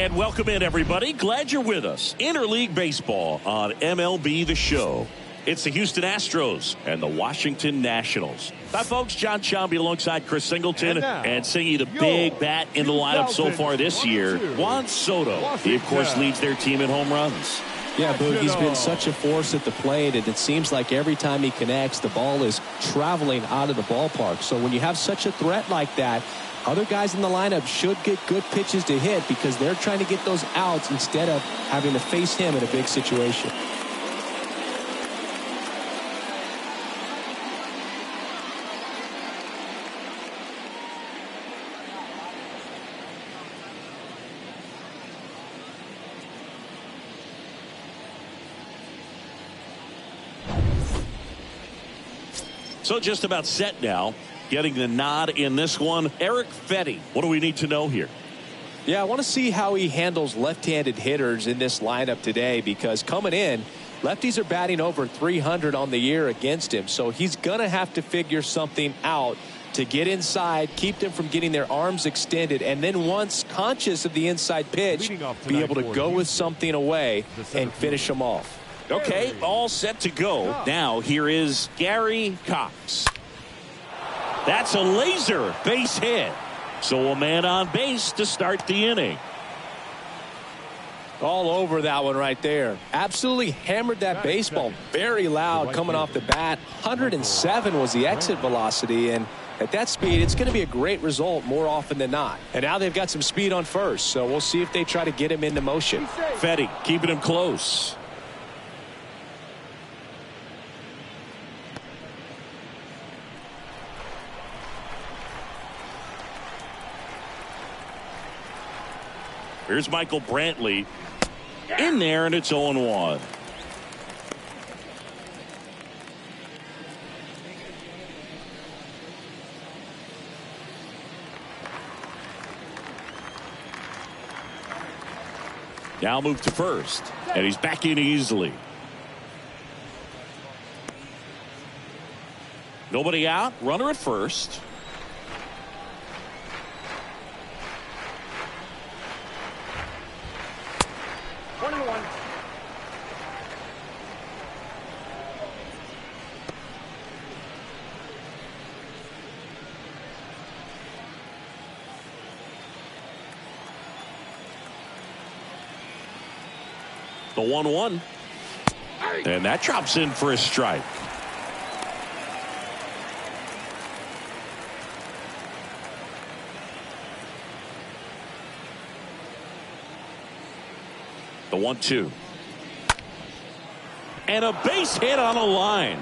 And welcome in, everybody. Glad you're with us. Interleague Baseball on MLB The Show. It's the Houston Astros and the Washington Nationals. Hi, folks. John Chomby alongside Chris Singleton and Singy, the big bat in the lineup so far this year, Juan Soto. He, of course, leads their team in home runs. Yeah, Boogie's been such a force at the plate, and it seems like every time he connects, the ball is traveling out of the ballpark. So when you have such a threat like that, other guys in the lineup should get good pitches to hit because they're trying to get those outs instead of having to face him in a big situation. So just about set now. Getting the nod in this one, Eric Fetty. What do we need to know here? Yeah, I want to see how he handles left-handed hitters in this lineup today because coming in, lefties are batting over 300 on the year against him. So he's going to have to figure something out to get inside, keep them from getting their arms extended, and then once conscious of the inside pitch, be able to go with something away and finish them off. Okay, all set to go. Now here is Gary Cox. That's a laser base hit. So a man on base to start the inning. All over that one right there. Absolutely hammered that baseball. Very loud coming off the bat. 107 was the exit velocity, and at that speed, it's going to be a great result more often than not. And now they've got some speed on first, so we'll see if they try to get him into motion. Fetty keeping him close. Here's Michael Brantley in there, and it's 0-1. Now move to first, and he's back in easily. Nobody out, runner at first. The 1-1. And that drops in for a strike. The 1-2. And a base hit on a line.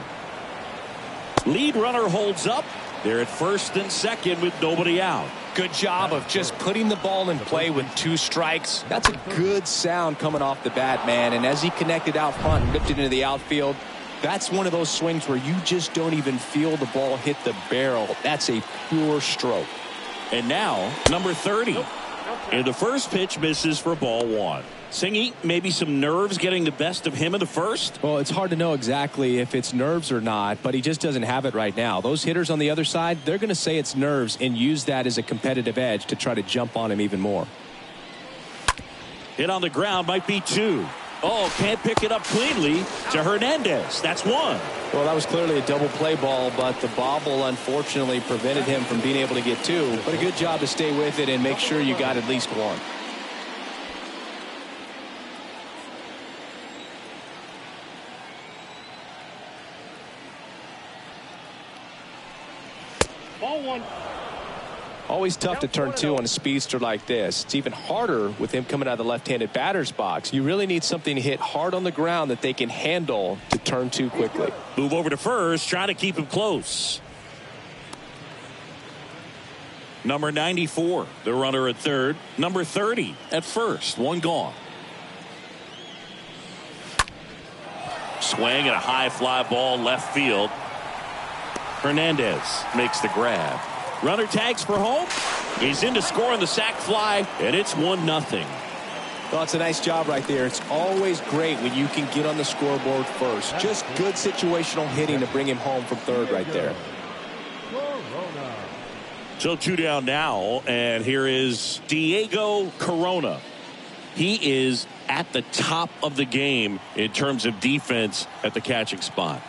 Lead runner holds up. They're at first and second with nobody out. Good job of just putting the ball in play with 2 strikes. That's a good sound coming off the bat, man. And as he connected out front and ripped it into the outfield, that's one of those swings where you just don't even feel the ball hit the barrel. That's a pure stroke. And now, number 30. And the first pitch misses for ball 1. Singy, maybe some nerves getting the best of him in the first? Well, it's hard to know exactly if it's nerves or not, but he just doesn't have it right now. Those hitters on the other side, they're going to say it's nerves and use that as a competitive edge to try to jump on him even more. Hit on the ground, might be 2. Oh, can't pick it up cleanly to Hernandez. That's 1. Well, that was clearly a double play ball, but the bobble unfortunately prevented him from being able to get 2. But a good job to stay with it and make sure you got at least 1. Ball 1. Always tough to turn 2 on a speedster like this. It's even harder with him coming out of the left-handed batter's box. You really need something to hit hard on the ground that they can handle to turn 2 quickly. Move over to first, trying to keep him close. Number 94, the runner at third. Number 30 at first. 1 gone. Swing and a high fly ball left field. Hernandez makes the grab. Runner tags for home. He's in to score on the sac fly, and it's 1-0. Well, it's a nice job right there. It's always great when you can get on the scoreboard first. Just good situational hitting to bring him home from third right there. So 2 down now, and here is Diego Corona. He is at the top of the game in terms of defense at the catching spot.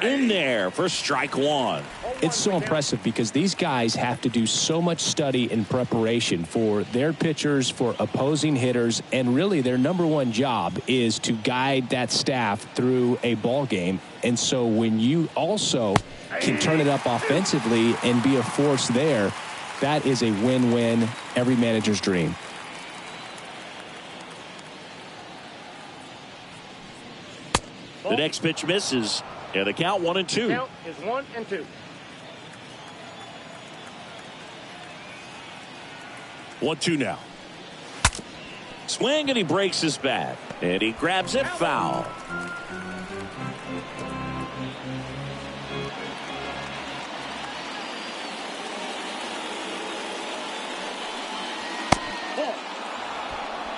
In there for strike one. It's so impressive because these guys have to do so much study and preparation for their pitchers, for opposing hitters, and really their number one job is to guide that staff through a ball game. And so when you also can turn it up offensively and be a force there, that is a win-win, every manager's dream. The next pitch misses. And the count 1-2. Count is 1-2. 1-2 now. Swing and he breaks his bat. And he grabs it foul.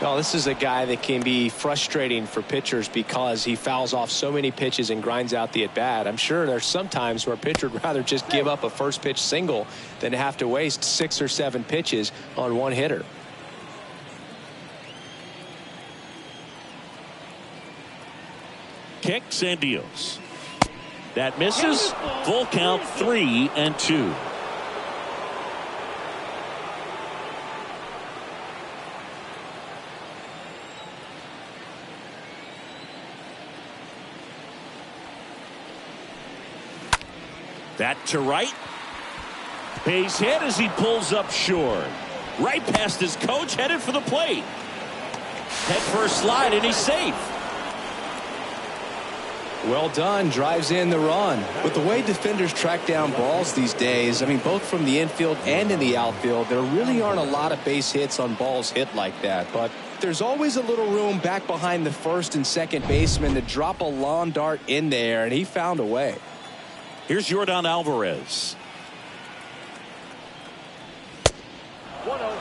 Well, this is a guy that can be frustrating for pitchers because he fouls off so many pitches and grinds out the at-bat. I'm sure there's some times where a pitcher would rather just give up a first pitch single than have to waste 6 or 7 pitches on one hitter. Kicks and deals. That misses. Full count 3-2. That to right. Base hit as he pulls up short. Right past his coach, headed for the plate. Head first slide, and he's safe. Well done. Drives in the run. With the way defenders track down balls these days, I mean, both from the infield and in the outfield, there really aren't a lot of base hits on balls hit like that. But there's always a little room back behind the first and second baseman to drop a lawn dart in there, and he found a way. Here's Yordan Alvarez. 1-0.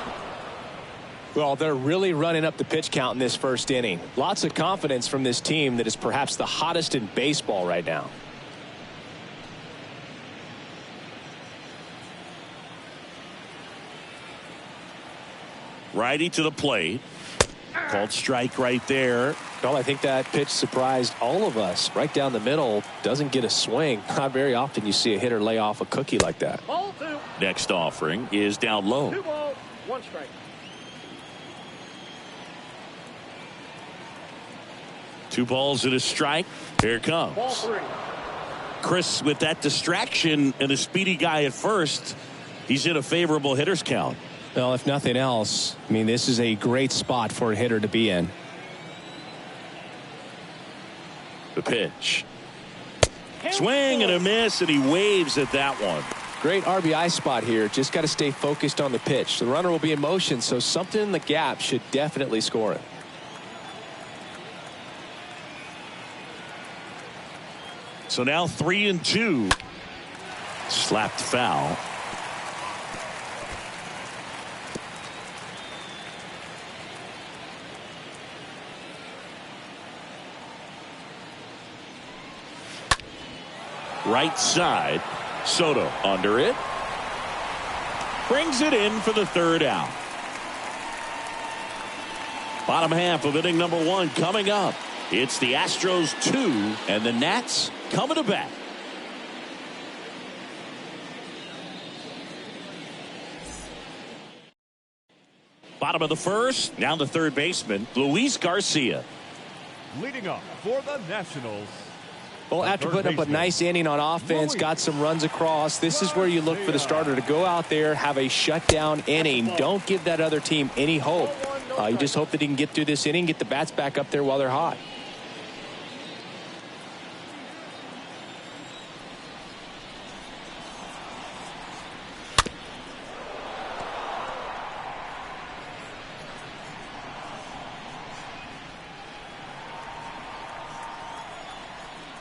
Well, they're really running up the pitch count in this first inning. Lots of confidence from this team that is perhaps the hottest in baseball right now. Righty to the plate. Called strike right there. Well, I think that pitch surprised all of us. Right down the middle, doesn't get a swing. Not very often you see a hitter lay off a cookie like that. Ball 2. Next offering is down low. 2 balls, 1 strike. 2 balls and a strike. Here it comes. Ball 3. Chris, with that distraction and a speedy guy at first, he's in a favorable hitter's count. Well, if nothing else, I mean, this is a great spot for a hitter to be in. The pitch. Swing and a miss, and he waves at that one. Great RBI spot here. Just got to stay focused on the pitch. The runner will be in motion, so something in the gap should definitely score it. So now 3-2. Slapped foul. Right side. Soto under it. Brings it in for the third out. Bottom half of inning number 1 coming up. It's the Astros 2 and the Nats coming to bat. Bottom of the first. Now the third baseman, Luis Garcia. Leading up for the Nationals. Well, after putting up a nice inning on offense, got some runs across, this is where you look for the starter to go out there, have a shutdown inning. Don't give that other team any hope. You just hope that he can get through this inning, get the bats back up there while they're hot.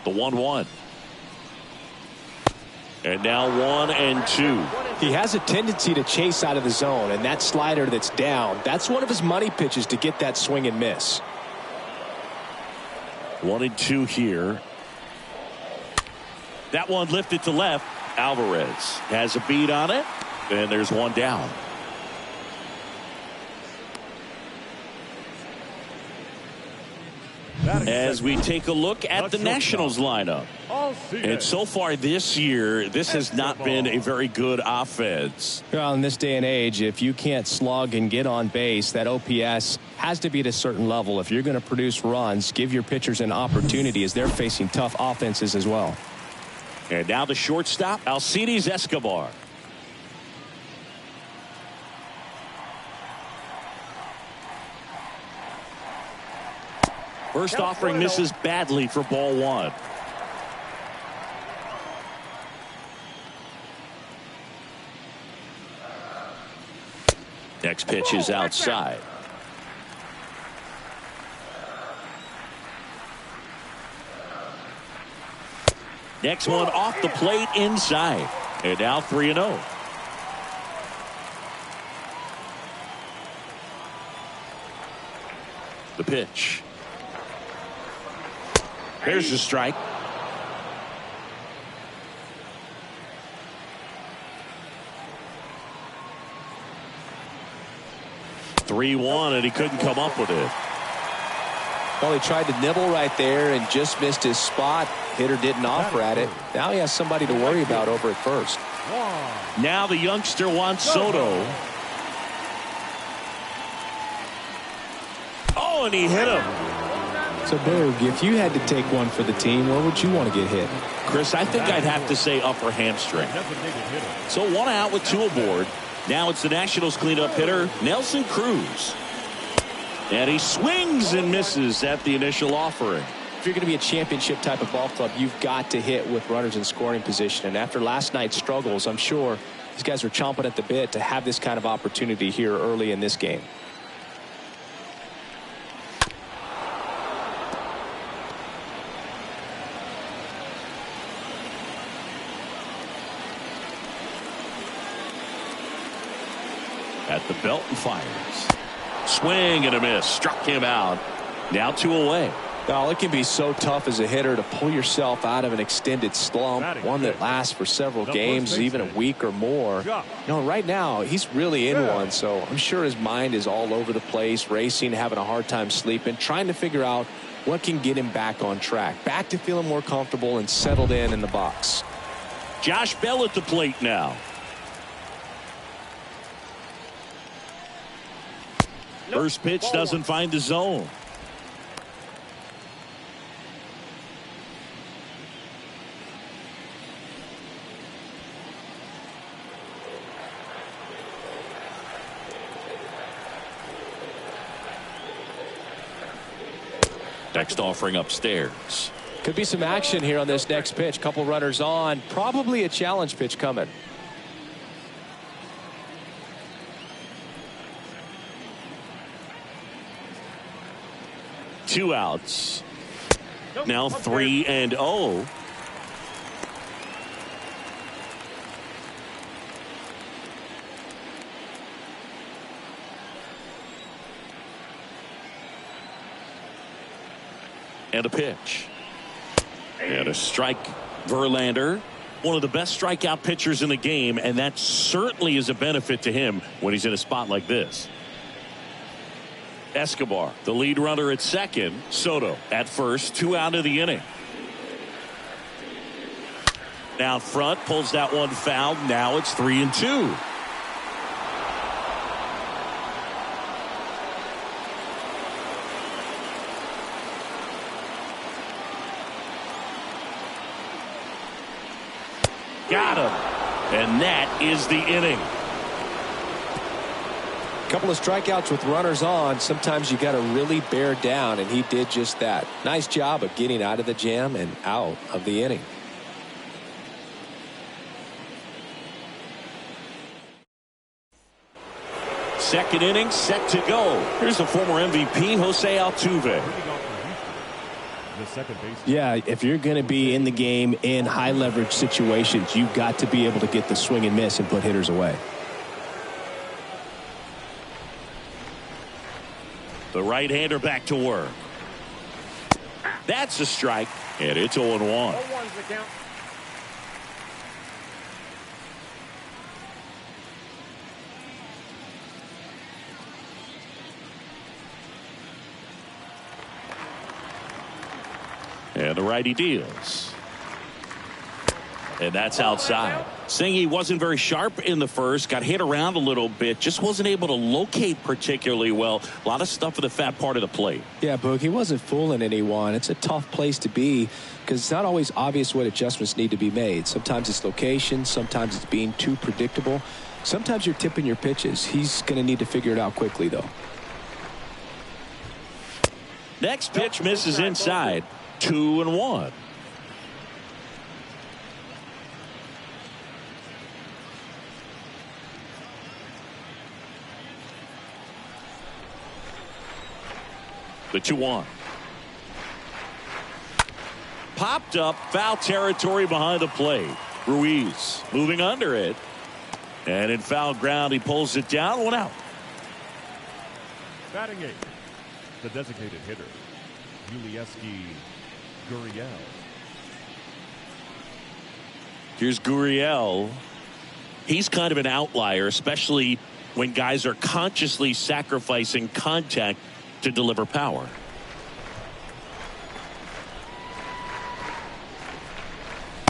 The 1-1. And now 1-2. He has a tendency to chase out of the zone, and that slider that's down, that's one of his money pitches to get that swing and miss. 1-2 here. That one lifted to left. Alvarez has a beat on it. And there's one down. As we take a look at the Nationals lineup. And so far this year, this has not been a very good offense. Well, in this day and age, if you can't slug and get on base, that OPS has to be at a certain level. If you're going to produce runs, give your pitchers an opportunity as they're facing tough offenses as well. And now the shortstop, Alcides Escobar. First offering misses badly for ball one. Next pitch is outside. Next one off the plate inside. And now 3-0. The pitch. There's the strike. (3-1) and he couldn't come up with it. Well, he tried to nibble right there and just missed his spot. Hitter didn't offer at it. Now he has somebody to worry about over at first. Now the youngster Juan Soto. Oh, and he hit him. So, Boog, if you had to take one for the team, where would you want to get hit? Chris, I think I'd have to say upper hamstring. So one out with two aboard. Now it's the Nationals cleanup hitter, Nelson Cruz. And he swings and misses at the initial offering. If you're going to be a championship type of ball club, you've got to hit with runners in scoring position. And after last night's struggles, I'm sure these guys are chomping at the bit to have this kind of opportunity here early in this game. At the belt and fires. Swing and a miss. Struck him out. Now 2 away. Well, it can be so tough as a hitter to pull yourself out of an extended slump, one that lasts for several games, even a week or more. You know, right now, he's really in one, so I'm sure his mind is all over the place, racing, having a hard time sleeping, trying to figure out what can get him back on track, back to feeling more comfortable and settled in the box. Josh Bell at the plate now. First pitch doesn't find the zone. Next offering upstairs. Could be some action here on this next pitch. Couple runners on. Probably a challenge pitch coming. Two outs. Now 3-0. And a pitch. And a strike. Verlander, one of the best strikeout pitchers in the game, and that certainly is a benefit to him when he's in a spot like this. Escobar, the lead runner at second. Soto at first, 2 out of the inning. Out front, pulls that one foul. Now it's 3-2. Got him. And that is the inning. Couple of strikeouts with runners on. Sometimes you got to really bear down, and he did just that. Nice job of getting out of the jam and out of the inning. Second inning set to go. Here's the former MVP, Jose Altuve. Yeah, if you're going to be in the game in high leverage situations, you've got to be able to get the swing and miss and put hitters away. The right-hander back to work. That's a strike, and it's 0-1. 0-1's the count. And the righty deals. And that's outside. Saying he wasn't very sharp in the first, got hit around a little bit, just wasn't able to locate particularly well. A lot of stuff at the fat part of the plate. Yeah, Boog, he wasn't fooling anyone. It's a tough place to be because it's not always obvious what adjustments need to be made. Sometimes it's location, sometimes it's being too predictable. Sometimes you're tipping your pitches. He's going to need to figure it out quickly, though. Next pitch misses inside. 2-1. The 2-1. Popped up, foul territory behind the plate. Ruiz moving under it. And in foul ground, he pulls it down. 1 out. Batting 8, the designated hitter, Yulieski Gurriel. Here's Gurriel. He's kind of an outlier, especially when guys are consciously sacrificing contact to deliver power.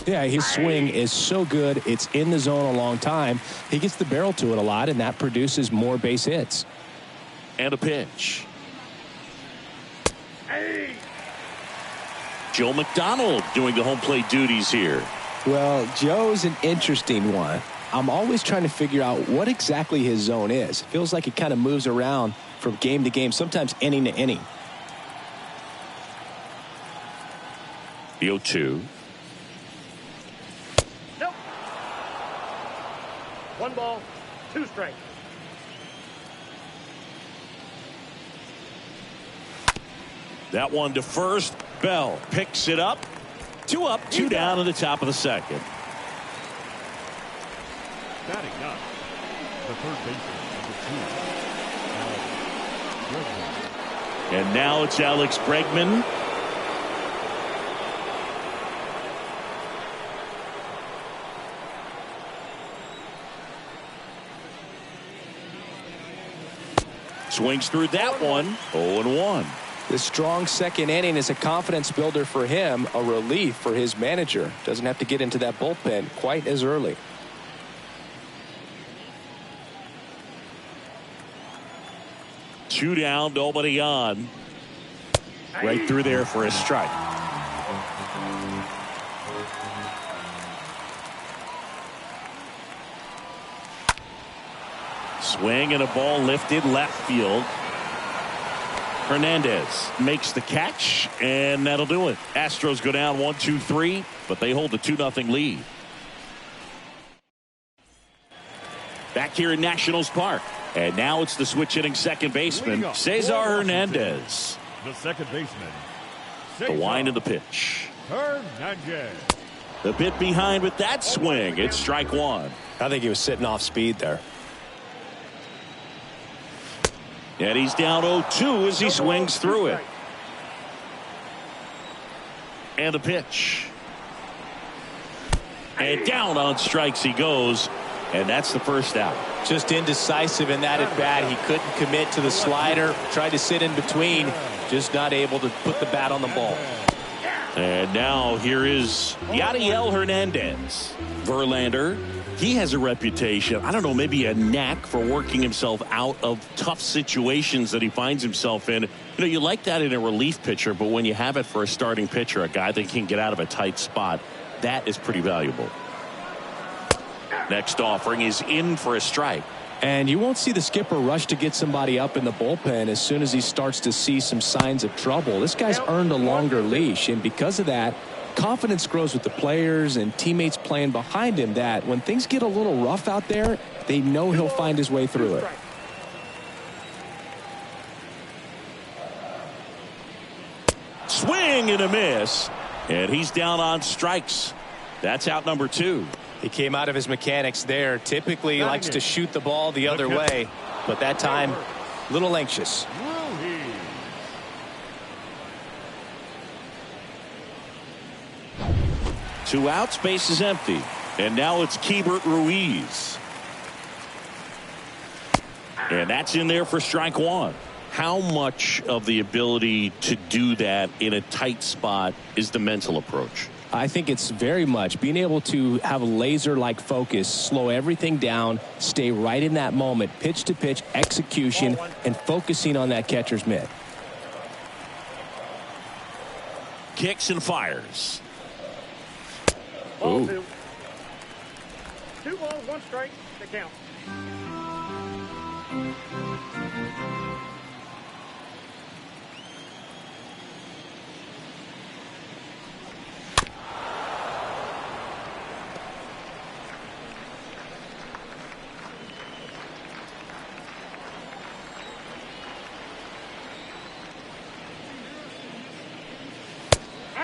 Yeah, his swing is so good. It's in the zone a long time. He gets the barrel to it a lot, and that produces more base hits. And a pitch. Joe Mcdonald doing the home plate duties here. Well, Joe's an interesting one. I'm always trying to figure out what exactly his zone is. It feels like it kind of moves around from game to game, sometimes inning to inning. The 0-2. Nope. 1 ball, 2 strikes. That one to first. Bell picks it up. 2 up, 2 down in the top of the second. Batting 9, the third baseman, number 2. And now it's Alex Bregman. Swings through that one. 0-1. This strong second inning is a confidence builder for him, a relief for his manager. Doesn't have to get into that bullpen quite as early. Two down, nobody on. Right through there for a strike. Swing and a ball lifted left field. Hernandez makes the catch, and that'll do it. Astros go down 1-2-3, but they hold the 2-0 lead. Back here in Nationals Park. And now it's the switch hitting second baseman, Cesar Hernandez. The second baseman, The wind of the pitch. Hernandez. The bit behind with that swing. It's strike 1. I think he was sitting off speed there. And he's down 0-2 as he swings through it. And the pitch. And down on strikes he goes. And that's the first out. Just indecisive in that at bat. He couldn't commit to the slider. Tried to sit in between. Just not able to put the bat on the ball. And now here is Yadiel Hernandez. Verlander. He has a reputation, I don't know, maybe a knack for working himself out of tough situations that he finds himself in. You know, you like that in a relief pitcher, but when you have it for a starting pitcher, a guy that can get out of a tight spot, that is pretty valuable. Next offering is in for a strike. And you won't see the skipper rush to get somebody up in the bullpen as soon as he starts to see some signs of trouble. This guy's earned a longer leash, and because of that, confidence grows with the players and teammates playing behind him, that when things get a little rough out there, they know he'll find his way through it. Swing and a miss. And he's down on strikes. That's out number 2. He came out of his mechanics there. Typically he likes to shoot the ball the other way, but that time a little anxious. 2 outs, base is empty. And now it's Keibert Ruiz. And that's in there for strike 1. How much of the ability to do that in a tight spot is the mental approach? I think it's very much being able to have a laser-like focus, slow everything down, stay right in that moment, pitch to pitch execution, and focusing on that catcher's mitt. Kicks and fires. Ball 2. 2 balls, 1 strike to count.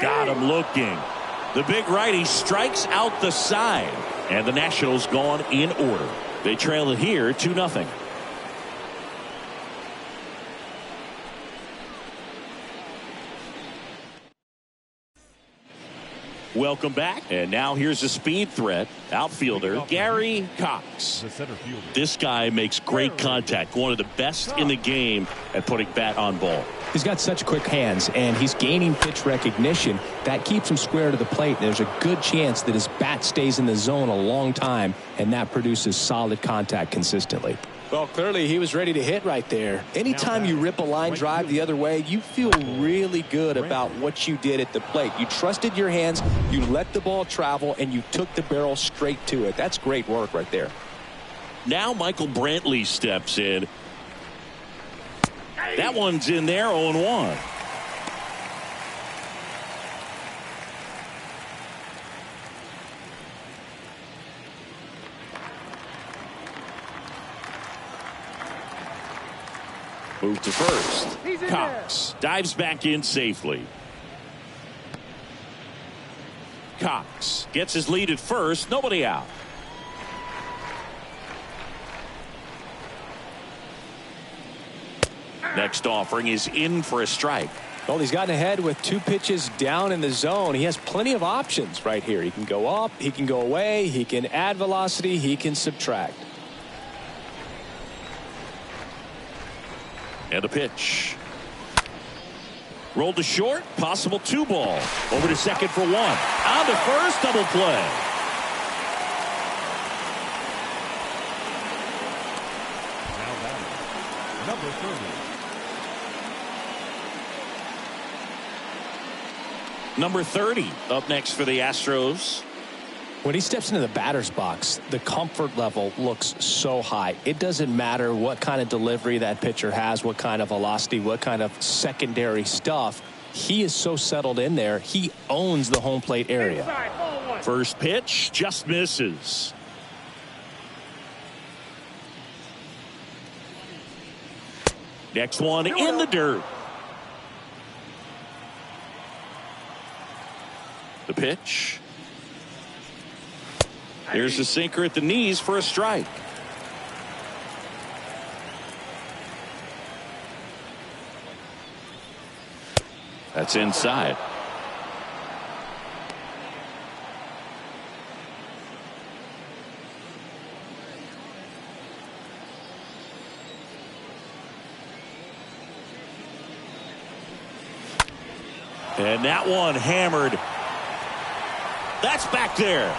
Got him looking. The big righty strikes out the side. And the Nationals gone in order. They trail it here 2-0. Welcome back. And now here's a speed threat. Outfielder Gary Cox. The center fielder. This guy makes great contact. One of the best in the game at putting bat on ball. He's got such quick hands, and he's gaining pitch recognition. That keeps him square to the plate. There's a good chance that his bat stays in the zone a long time, and that produces solid contact consistently. Well, clearly he was ready to hit right there. Anytime you rip a line drive the other way, you feel really good about what you did at the plate. You trusted your hands, you let the ball travel, and you took the barrel straight to it. That's great work right there. Now Michael Brantley steps in. That one's in there, 0-1. Move to first. Cox dives back in safely. Cox gets his lead at first. Nobody out. Next offering is in for a strike. Well, he's gotten ahead with 2 pitches down in the zone. He has plenty of options right here. He can go up, he can go away, he can add velocity, he can subtract. And a pitch. Rolled to short, possible 2-ball. Over to second for 1. On to first, double play. Now batting, number 30. Number 30 up next for the Astros. When he steps into the batter's box, the comfort level looks so high. It doesn't matter what kind of delivery that pitcher has, what kind of velocity, what kind of secondary stuff. He is so settled in there. He owns the home plate area. First pitch just misses. Next one in the dirt. The pitch. Here's the sinker at the knees for a strike. That's inside. And that one hammered. That's back there.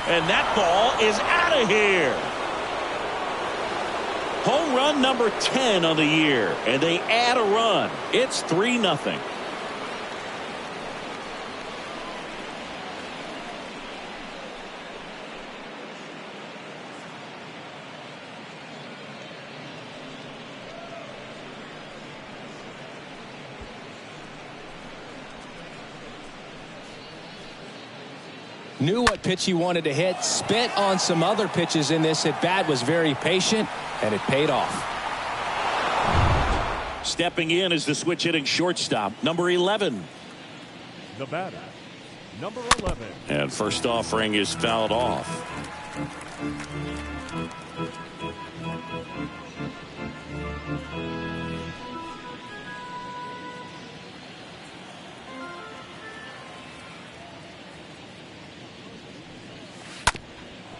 And that ball is out of here. Home run number 10 on the year. And they add a run. It's 3-0. Knew what pitch he wanted to hit, spent on some other pitches in this at bat, was very patient, and it paid off. Stepping in is the switch hitting shortstop, number 11. The batter, number 11. And first offering is fouled off.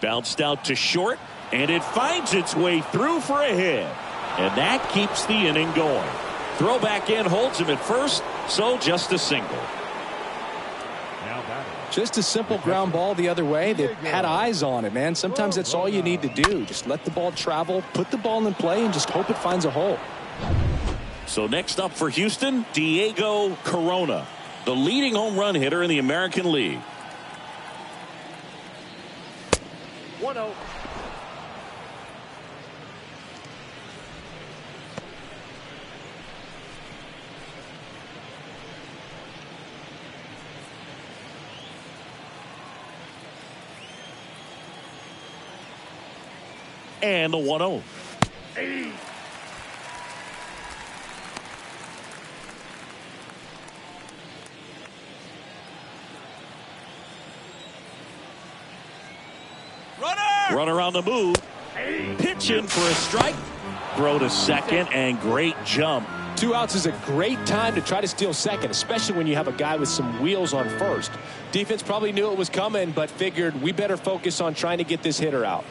Bounced out to short, and it finds its way through for a hit. And that keeps the inning going. Throw back in holds him at first, so just a single. Just a simple ground ball the other way. They had eyes on it, man. Sometimes that's all you need to do. Just let the ball travel, put the ball in play, and just hope it finds a hole. So next up for Houston, Diego Corona, the leading home run hitter in the American League. 1-0. And the 1-0. Hey. Runner on the move. Pitching for a strike. Throw to second and great jump. 2 outs is a great time to try to steal second, especially when you have a guy with some wheels on first. Defense probably knew it was coming, but figured we better focus on trying to get this hitter out.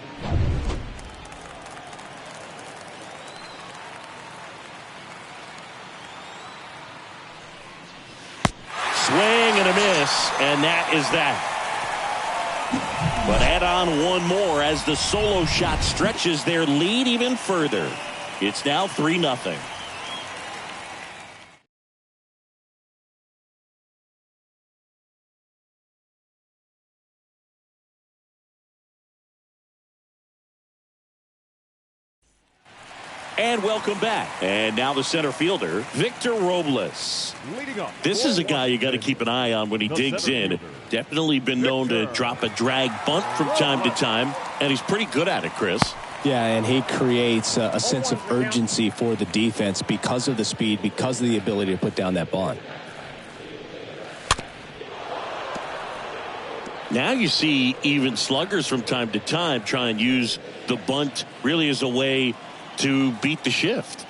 Swing and a miss, and that is that. But add on one more as the solo shot stretches their lead even further. It's now 3-0. And welcome back. And now the center fielder, Victor Robles. This is a guy you got to keep an eye on when he digs in. Definitely been known to drop a drag bunt from time to time, and he's pretty good at it, Chris. Yeah, and he creates a sense of urgency for the defense because of the speed, because of the ability to put down that bunt. Now you see even sluggers from time to time try and use the bunt really as a way to beat the shift.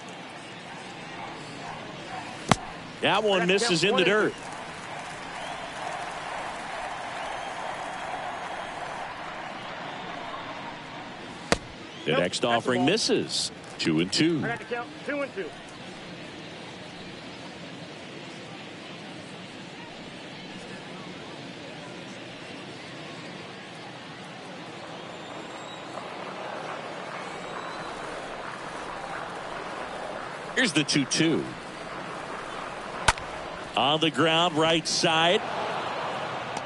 That one misses in the dirt. The next offering misses. 2-2. I got to count 2-2. Here's the 2-2. On the ground, right side.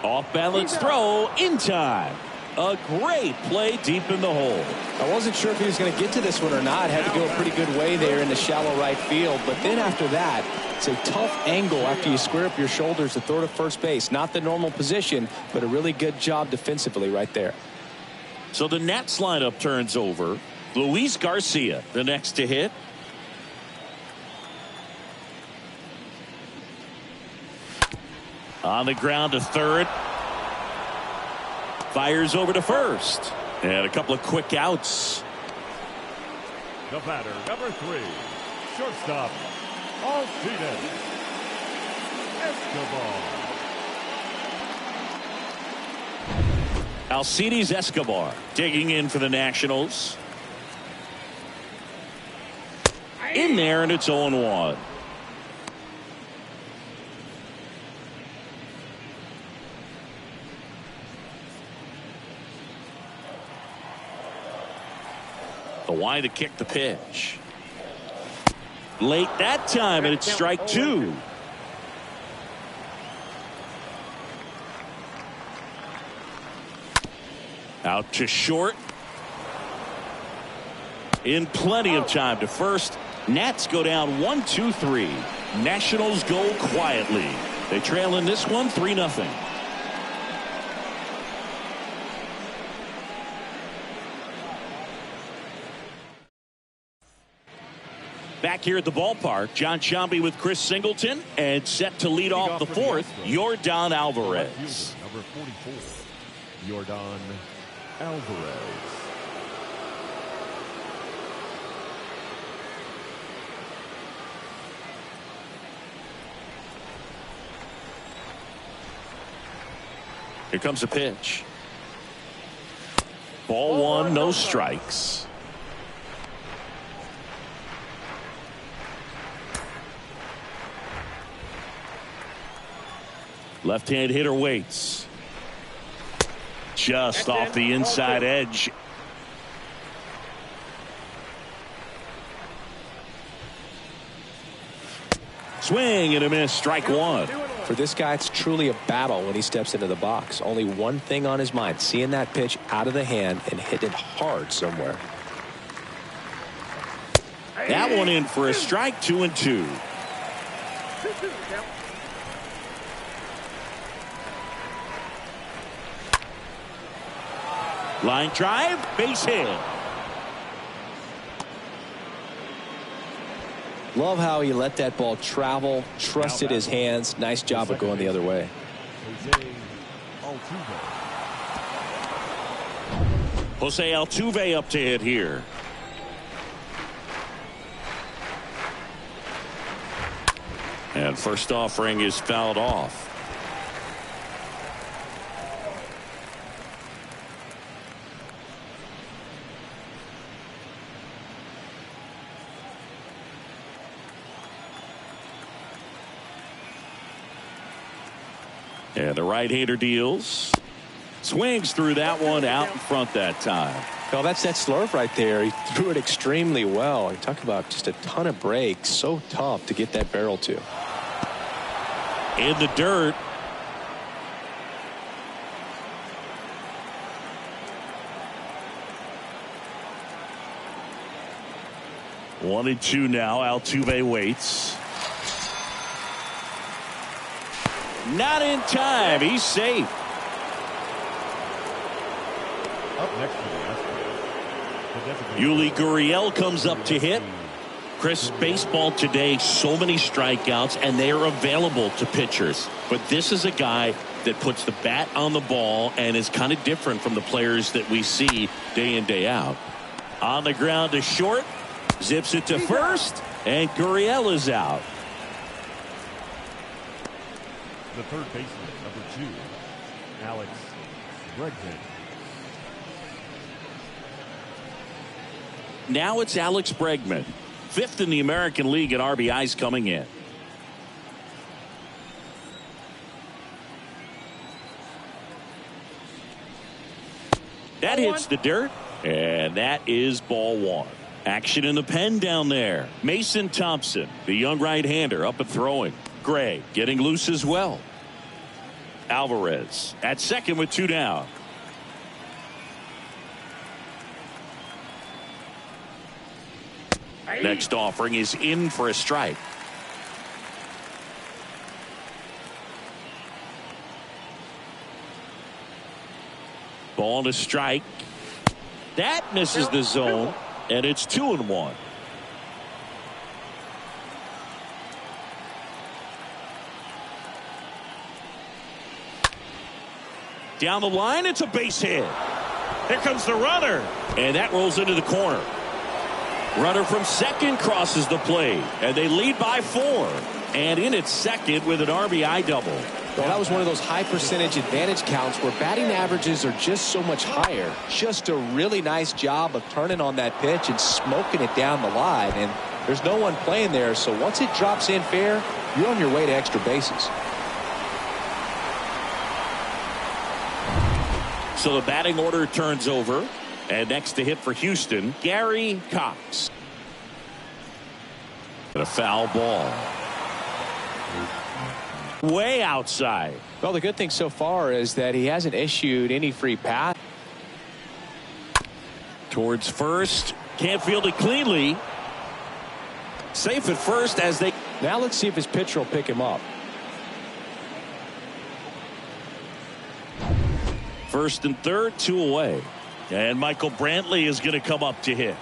Off balance throw in time. A great play deep in the hole. I wasn't sure if he was going to get to this one or not. Had to go a pretty good way there in the shallow right field. But then after that, it's a tough angle after you square up your shoulders to throw to first base. Not the normal position, but a really good job defensively right there. So the Nats lineup turns over. Luis Garcia, the next to hit. On the ground to third. Fires over to first. And a couple of quick outs. The batter, number 3, shortstop, Altuve. Escobar. Alcides Escobar digging in for the Nationals. In there, and it's 0-1. The wide to kick the pitch. Late that time, and it's strike 2. Out to short. In plenty of time to first. Nats go down 1-2-3. Nationals go quietly. They trail in this one 3-0. Back here at the ballpark, John Sciambi with Chris Singleton, and set to lead off the fourth, Yordan Alvarez. Number 44, Yordan Alvarez. Here comes a pitch. Ball one, no strikes. Left-hand hitter waits. Just off the inside edge. Swing and a miss. Strike one. For this guy, it's truly a battle when he steps into the box. Only one thing on his mind, seeing that pitch out of the hand and hit it hard somewhere. That one in for a strike. 2-2. Line drive, base hit. Love how he let that ball travel, trusted his hands. Nice job of going the other way. Jose Altuve up to hit here. And first offering is fouled off. And the right-hander deals. Swings through that one, out in front that time. Well, that's that slurve right there. He threw it extremely well. You talk about just a ton of breaks. So tough to get that barrel to. In the dirt. One and two now. Altuve waits. Not in time. He's safe. Up next to the Yuli Gurriel comes up to hit. Chris, baseball today, so many strikeouts, and they are available to pitchers. But this is a guy that puts the bat on the ball and is kind of different from the players that we see day in, day out. On the ground to short. Zips it to first. And Gurriel is out. the third baseman, number 2, Alex Bregman. Now it's Alex Bregman, 5th in the American League in RBIs coming in. That hits the dirt, and that is ball 1. Action in the pen down there. Mason Thompson, the young right-hander, up and throwing. Gray getting loose as well. Alvarez at second with 2 down. Next offering is in for a strike. Ball to strike. That misses the zone, and it's 2-1. Down the line, it's a base hit. Here comes the runner, and that rolls into the corner. Runner from second crosses the plate, and they lead by 4. And in at second with an RBI double. Well, that was one of those high percentage advantage counts where batting averages are just so much higher. Just a really nice job of turning on that pitch and smoking it down the line. And there's no one playing there, so once it drops in fair, you're on your way to extra bases. So the batting order turns over. And next to hit for Houston, Gary Cox. And a foul ball. Way outside. Well, the good thing so far is that he hasn't issued any free pass. Towards first. Can't field it cleanly. Safe at first as they. Now let's see if his pitcher will pick him up. First and third, 2 away. And Michael Brantley is going to come up to hit.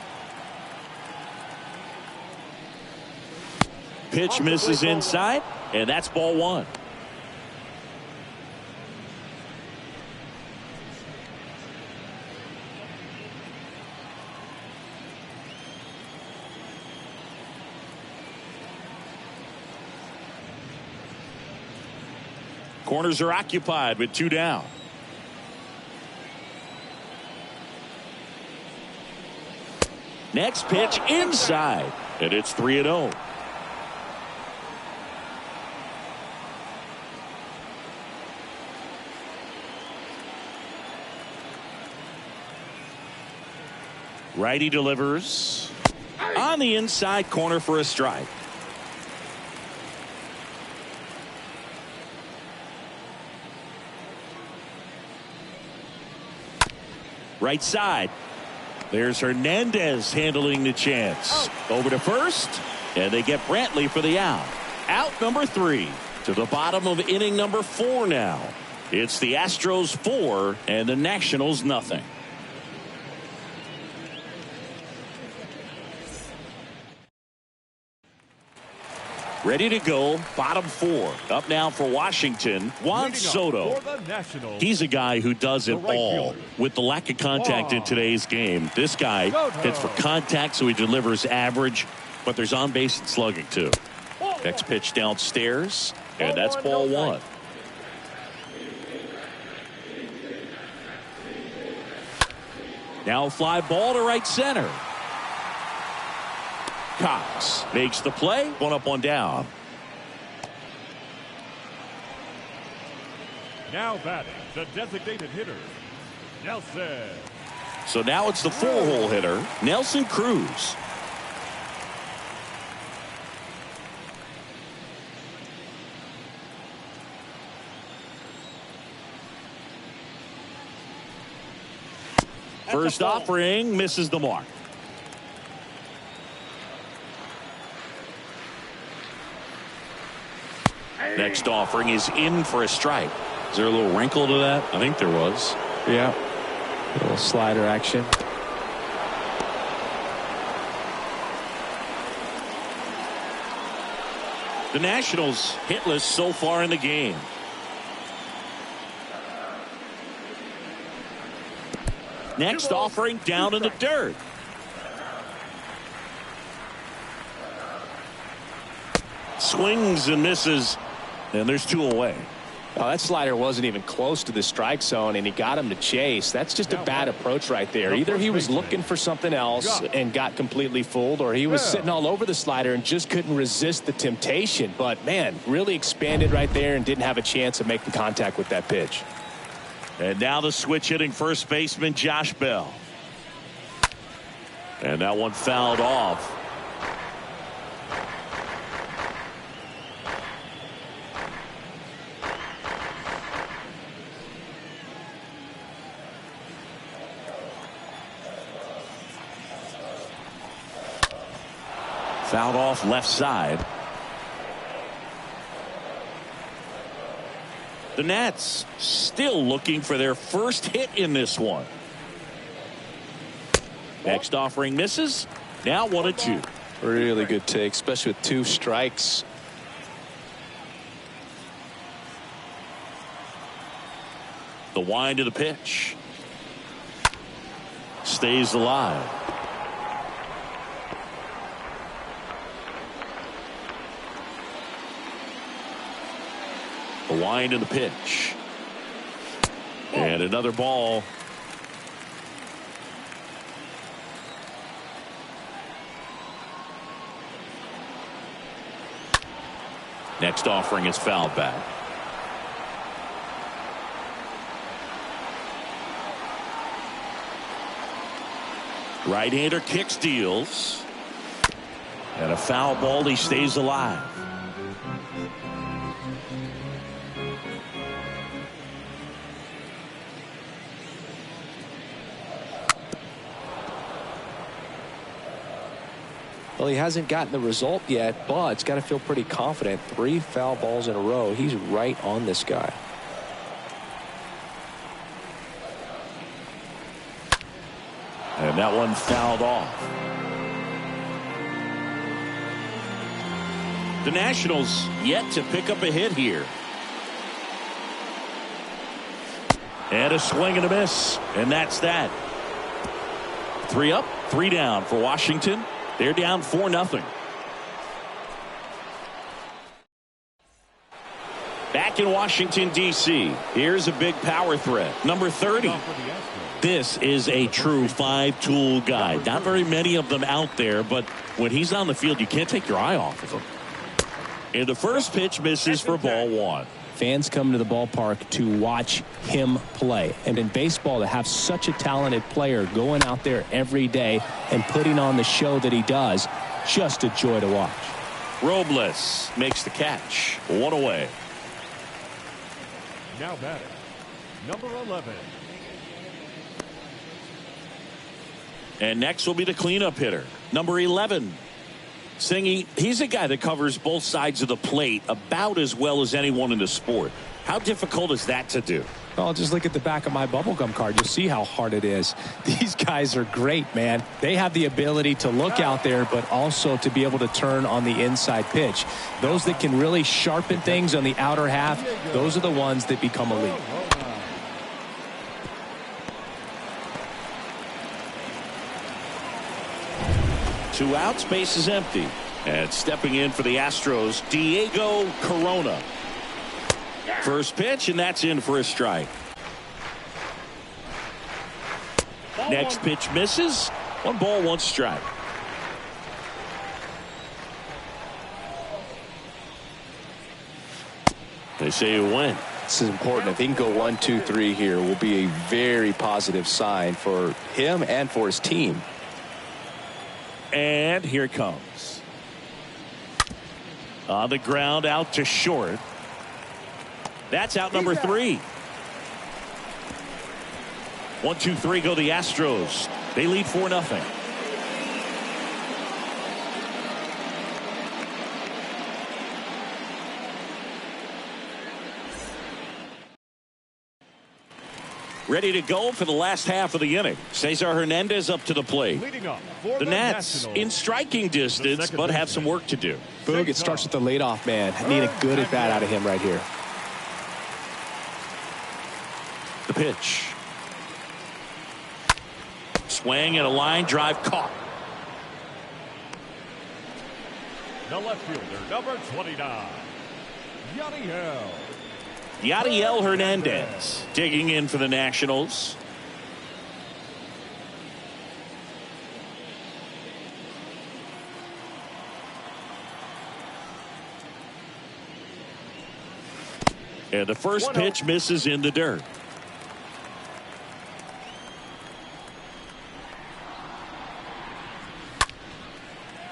Pitch misses inside, and that's ball 1. Corners are occupied with 2 down. Next pitch inside, and it's 3-0. Righty delivers on the inside corner for a strike. Right side. There's Hernandez handling the chance. Over to first, and they get Brantley for the out. Out number 3 to the bottom of inning number 4 now. It's the Astros 4 and the Nationals nothing. Ready to go, bottom 4. Up now for Washington, Juan Soto. He's a guy who does it all. With the lack of contact in today's game, this guy hits for contact, so he delivers average, but there's on base and slugging too. Next pitch downstairs, and that's ball 1. Now a fly ball to right center. Cox makes the play. 1 up, 1 down. Now batting the designated hitter, Nelson. So now it's the 4-hole hitter, Nelson Cruz. First offering misses the mark. Next offering is in for a strike. Is there a little wrinkle to that? I think there was. Yeah. A little slider action. The Nationals hitless so far in the game. Next offering down in the dirt. Swings and misses, and there's 2 away. Oh, that slider wasn't even close to the strike zone, and he got him to chase. That's just a bad approach right there. Either he was looking for something else and got completely fooled, or he was sitting all over the slider and just couldn't resist the temptation. But, man, really expanded right there and didn't have a chance of making contact with that pitch. And now the switch hitting first baseman Josh Bell. And that one fouled off. Fouled off left side. The Nats still looking for their first hit in this one. Next offering misses. Now 1-2. Really good take, especially with 2 strikes. The wind of the pitch. Stays alive. The wind of the pitch. And another ball. Next offering is fouled back. Right-hander kicks, deals. And a foul ball. He stays alive. Well, he hasn't gotten the result yet, but it's got to feel pretty confident. 3 foul balls in a row. He's right on this guy. And that one fouled off. The Nationals yet to pick up a hit here. And a swing and a miss. And that's that. 3 up, 3 down for Washington. They're down 4-0. Back in Washington, D.C., here's a big power threat. Number 30. This is a true 5-tool guy. Not very many of them out there, but when he's on the field, you can't take your eye off of him. And the first pitch misses for ball 1. Fans come to the ballpark to watch him play. And in baseball, to have such a talented player going out there every day and putting on the show that he does, just a joy to watch. Robles makes the catch. One away. Now batting, number 11. And next will be the cleanup hitter, number 11. Singy, he's a guy that covers both sides of the plate about as well as anyone in the sport. How difficult is that to do? Well, just look at the back of my bubblegum card. You'll see how hard it is. These guys are great, man. They have the ability to look out there, but also to be able to turn on the inside pitch. Those that can really sharpen things on the outer half, those are the ones that become elite. Two outs, base is empty. And stepping in for the Astros, Diego Corona. First pitch, and that's in for a strike. Next pitch misses. 1 ball, 1 strike. They say you win. This is important. If he can go 1, 2, 3 here, will be a very positive sign for him and for his team. And here it comes. On the ground, out to short. That's out number 3. 1, 2, 3 go the Astros. They lead 4-0. Ready to go for the last half of the inning. Cesar Hernandez up to the plate. The Nats in striking distance, but have some work to do. Boog, it starts with the leadoff man. I need a good at bat out of him right here. The pitch. Swing and a line drive caught. The left fielder, number 29, Yadiel Hernandez digging in for the Nationals. And the first pitch misses in the dirt.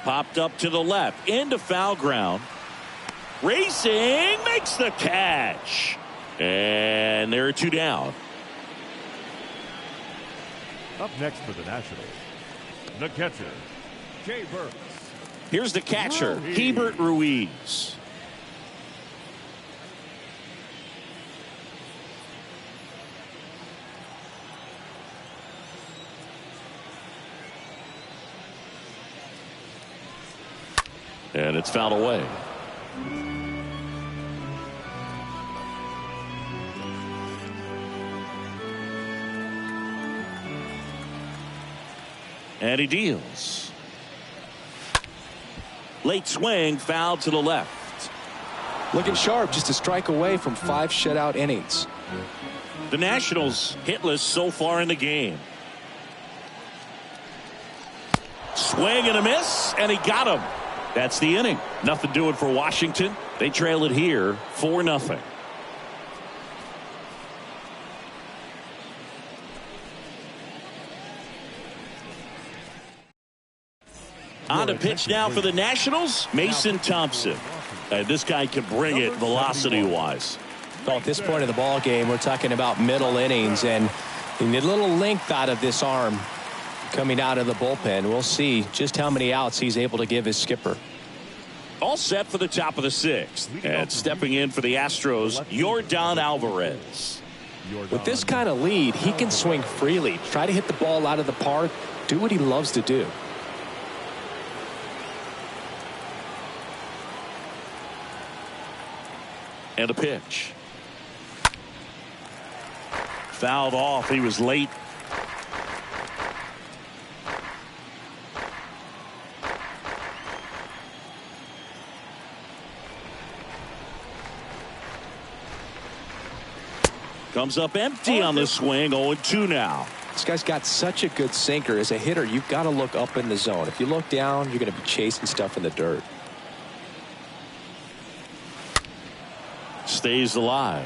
Popped up to the left into foul ground. Racing, makes the catch. And there are 2 down. Up next for the Nationals, the catcher, Jay Burks. Here's the catcher, Hebert Ruiz. And it's fouled away. And he deals. Late swing, foul to the left. Looking sharp, just a strike away from 5 shutout innings. The Nationals hitless so far in the game. Swing and a miss, and he got him. That's the inning. Nothing doing for Washington. They trail it here 4-0. On the pitch now for the Nationals, Mason Thompson. This guy can bring it velocity-wise. Well, at this point of the ball game, we're talking about middle innings, and you need a little length out of this arm coming out of the bullpen. We'll see just how many outs he's able to give his skipper. All set for the top of the 6th. And stepping in for the Astros, Yordan Alvarez. With this kind of lead, he can swing freely, try to hit the ball out of the park, do what he loves to do. And a pitch. Fouled off. He was late. Comes up empty on the swing. 0-2 now. This guy's got such a good sinker. As a hitter, you've got to look up in the zone. If you look down, you're going to be chasing stuff in the dirt. stays alive.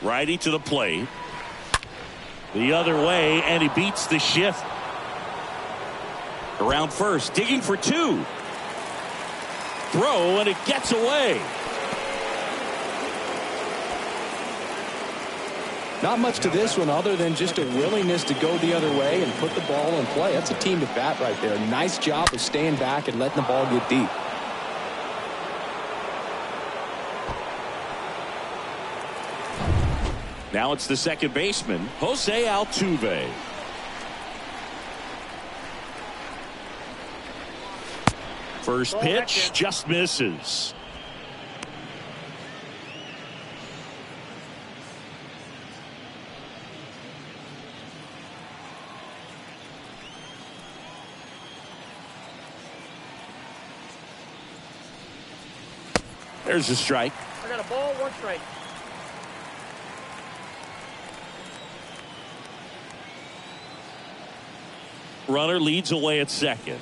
Righty to the plate. The other way, and he beats the shift. Around first, digging for two. Throw, and it gets away. Not much to this one other than just a willingness to go the other way and put the ball in play. That's a team at bat right there. Nice job of staying back and letting the ball get deep. Now it's the second baseman, Jose Altuve. First pitch just misses. There's a strike. I got a ball, 1 strike. Runner leads away at second.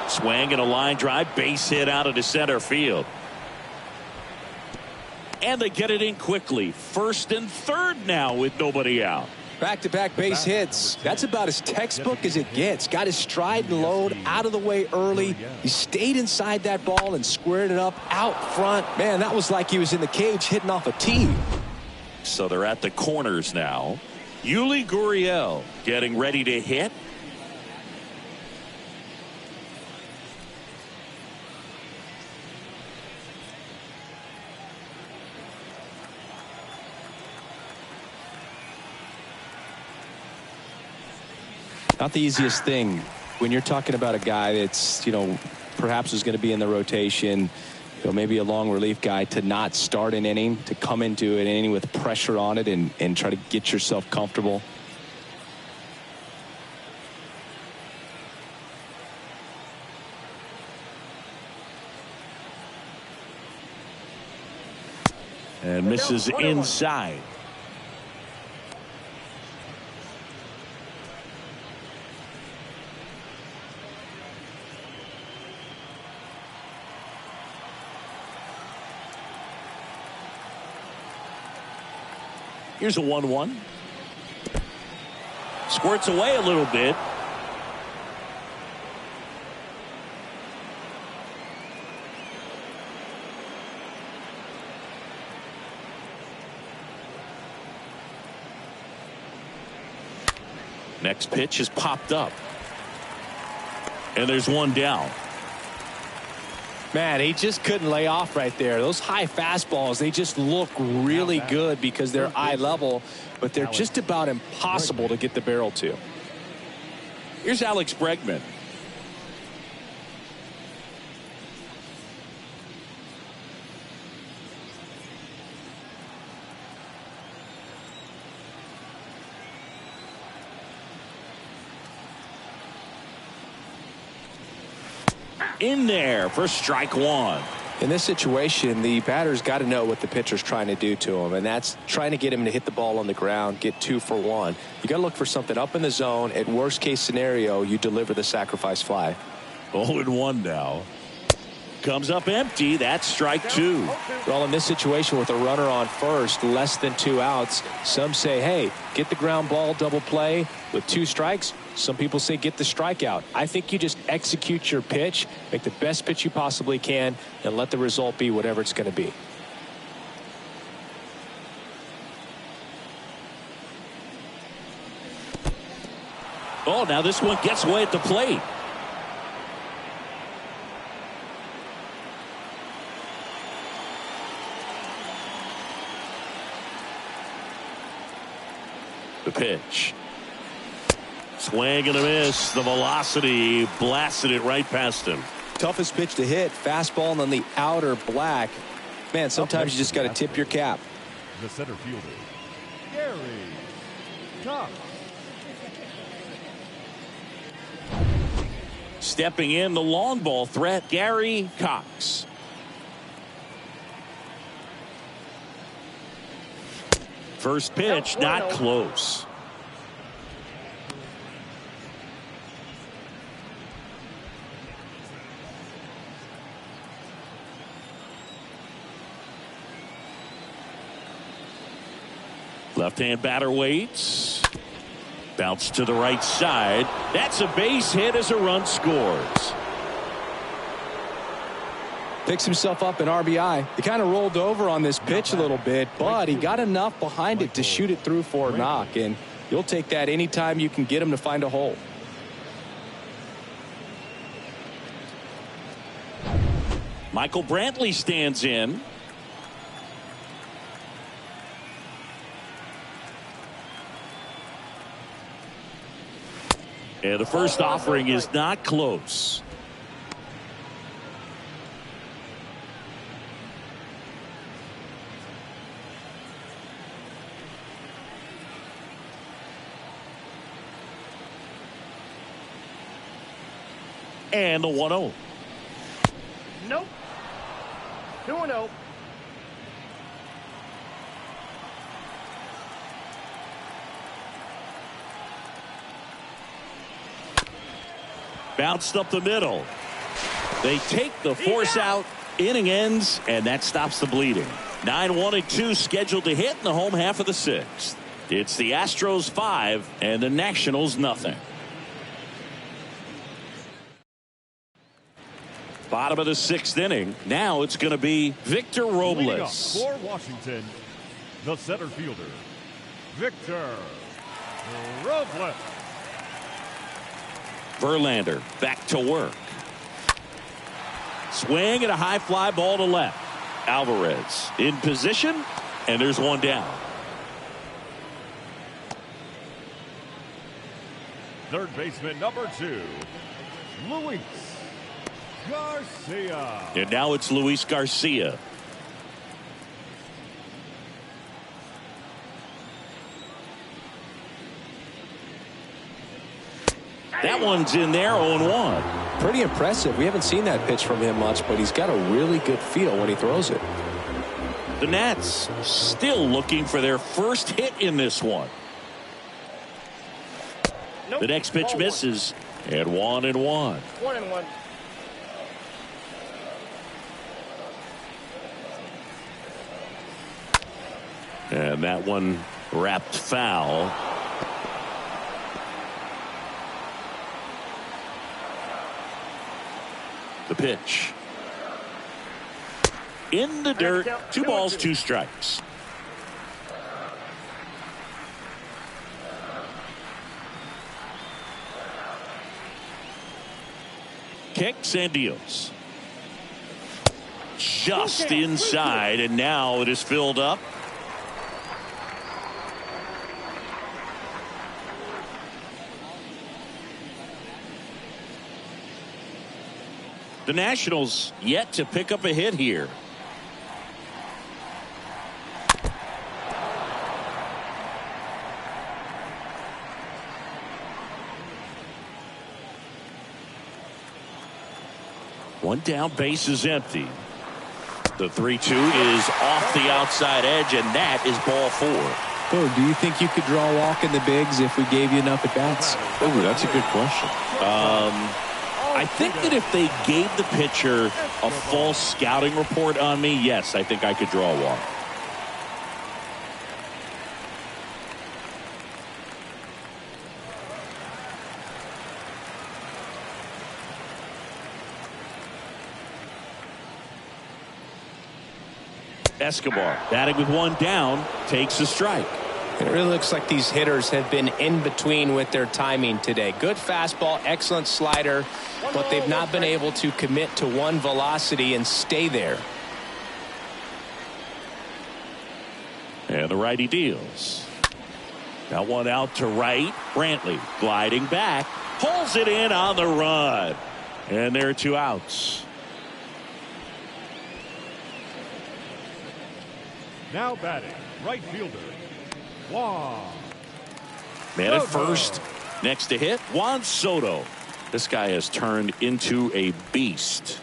Swing and a line drive, base hit out into center field. And they get it in quickly. First and third now with nobody out. Back-to-back base hits. That's about as textbook as it gets. Got his stride and load out of the way early. He stayed inside that ball and squared it up out front. Man, that was like he was in the cage hitting off a tee. So they're at the corners now. Yuli Gurriel getting ready to hit. Not the easiest thing when you're talking about a guy that's, perhaps is going to be in the rotation, maybe a long relief guy, to not start an inning, to come into an inning with pressure on it and try to get yourself comfortable. And misses inside. Here's a 1-1. Squirts away a little bit. Next pitch is popped up. And there's one down. Man, he just couldn't lay off right there. Those high fastballs, they just look really good because they're eye level, but they're just about impossible to get the barrel to. Here's Alex Bregman. In there for strike one. In this situation, the batter's got to know what the pitcher's trying to do to him, and that's trying to get him to hit the ball on the ground, get 2 for 1. You got to look for something up in the zone. At worst case scenario, you deliver the sacrifice fly. 0-1 now. Comes up empty. That's strike 2. Well, in this situation with a runner on first, less than 2 outs, some say, hey, get the ground ball, double play with 2 strikes. Some people say get the strikeout. I think you just execute your pitch, make the best pitch you possibly can, and let the result be whatever it's going to be. Oh, now this one gets away at the plate. The pitch. Swing and a miss. The velocity blasted it right past him. Toughest pitch to hit. Fastball on the outer black. Man, sometimes you just got to tip your cap. The center fielder, Gary. Cox. Stepping in, the long ball threat, Gary Cox. First pitch, not close. Left-hand batter waits. Bounce to the right side. That's a base hit as a run scores. Picks himself up an RBI. He kind of rolled over on this pitch a little bit, but he got enough behind it to shoot it through for a knock, and you'll take that anytime you can get him to find a hole. Michael Brantley stands in. And the first offering is not close. And the 1-0. Nope. 2-0. Bounced up the middle. They take the force out. Inning ends, and that stops the bleeding. 9-1-2 scheduled to hit in the home half of the sixth. It's the Astros 5 and the Nationals nothing. Bottom of the sixth inning. Now it's going to be Victor Robles. For Washington, the center fielder, Victor Robles. Verlander back to work. Swing and a high fly ball to left. Alvarez in position, and there's one down. Third baseman number 2, Luis Garcia. And now it's Luis Garcia. That one's in there, 0-1. Pretty impressive. We haven't seen that pitch from him much, but he's got a really good feel when he throws it. The Nats still looking for their first hit in this one. Nope. The next pitch misses, and 1-1. 1-1. And that one wrapped foul. The pitch. In the dirt. 2 balls, 2 strikes. Kicks and deals. Just inside, and now it is filled up. The Nationals yet to pick up a hit here. One down, base is empty. The 3-2 is off the outside edge, and that is ball 4. Oh, do you think you could draw a walk in the bigs if we gave you enough at bats? Oh, that's a good question. I think that if they gave the pitcher a false scouting report on me, yes, I think I could draw a walk. Escobar batting with 1 down, takes a strike. It really looks like these hitters have been in between with their timing today. Good fastball, excellent slider, but they've not been able to commit to one velocity and stay there. And the righty deals. Got one out to right. Brantley gliding back, pulls it in on the run, and there are 2 outs. Now batting, right fielder, Juan Man at first. Next to hit, Juan Soto. This guy has turned into a beast.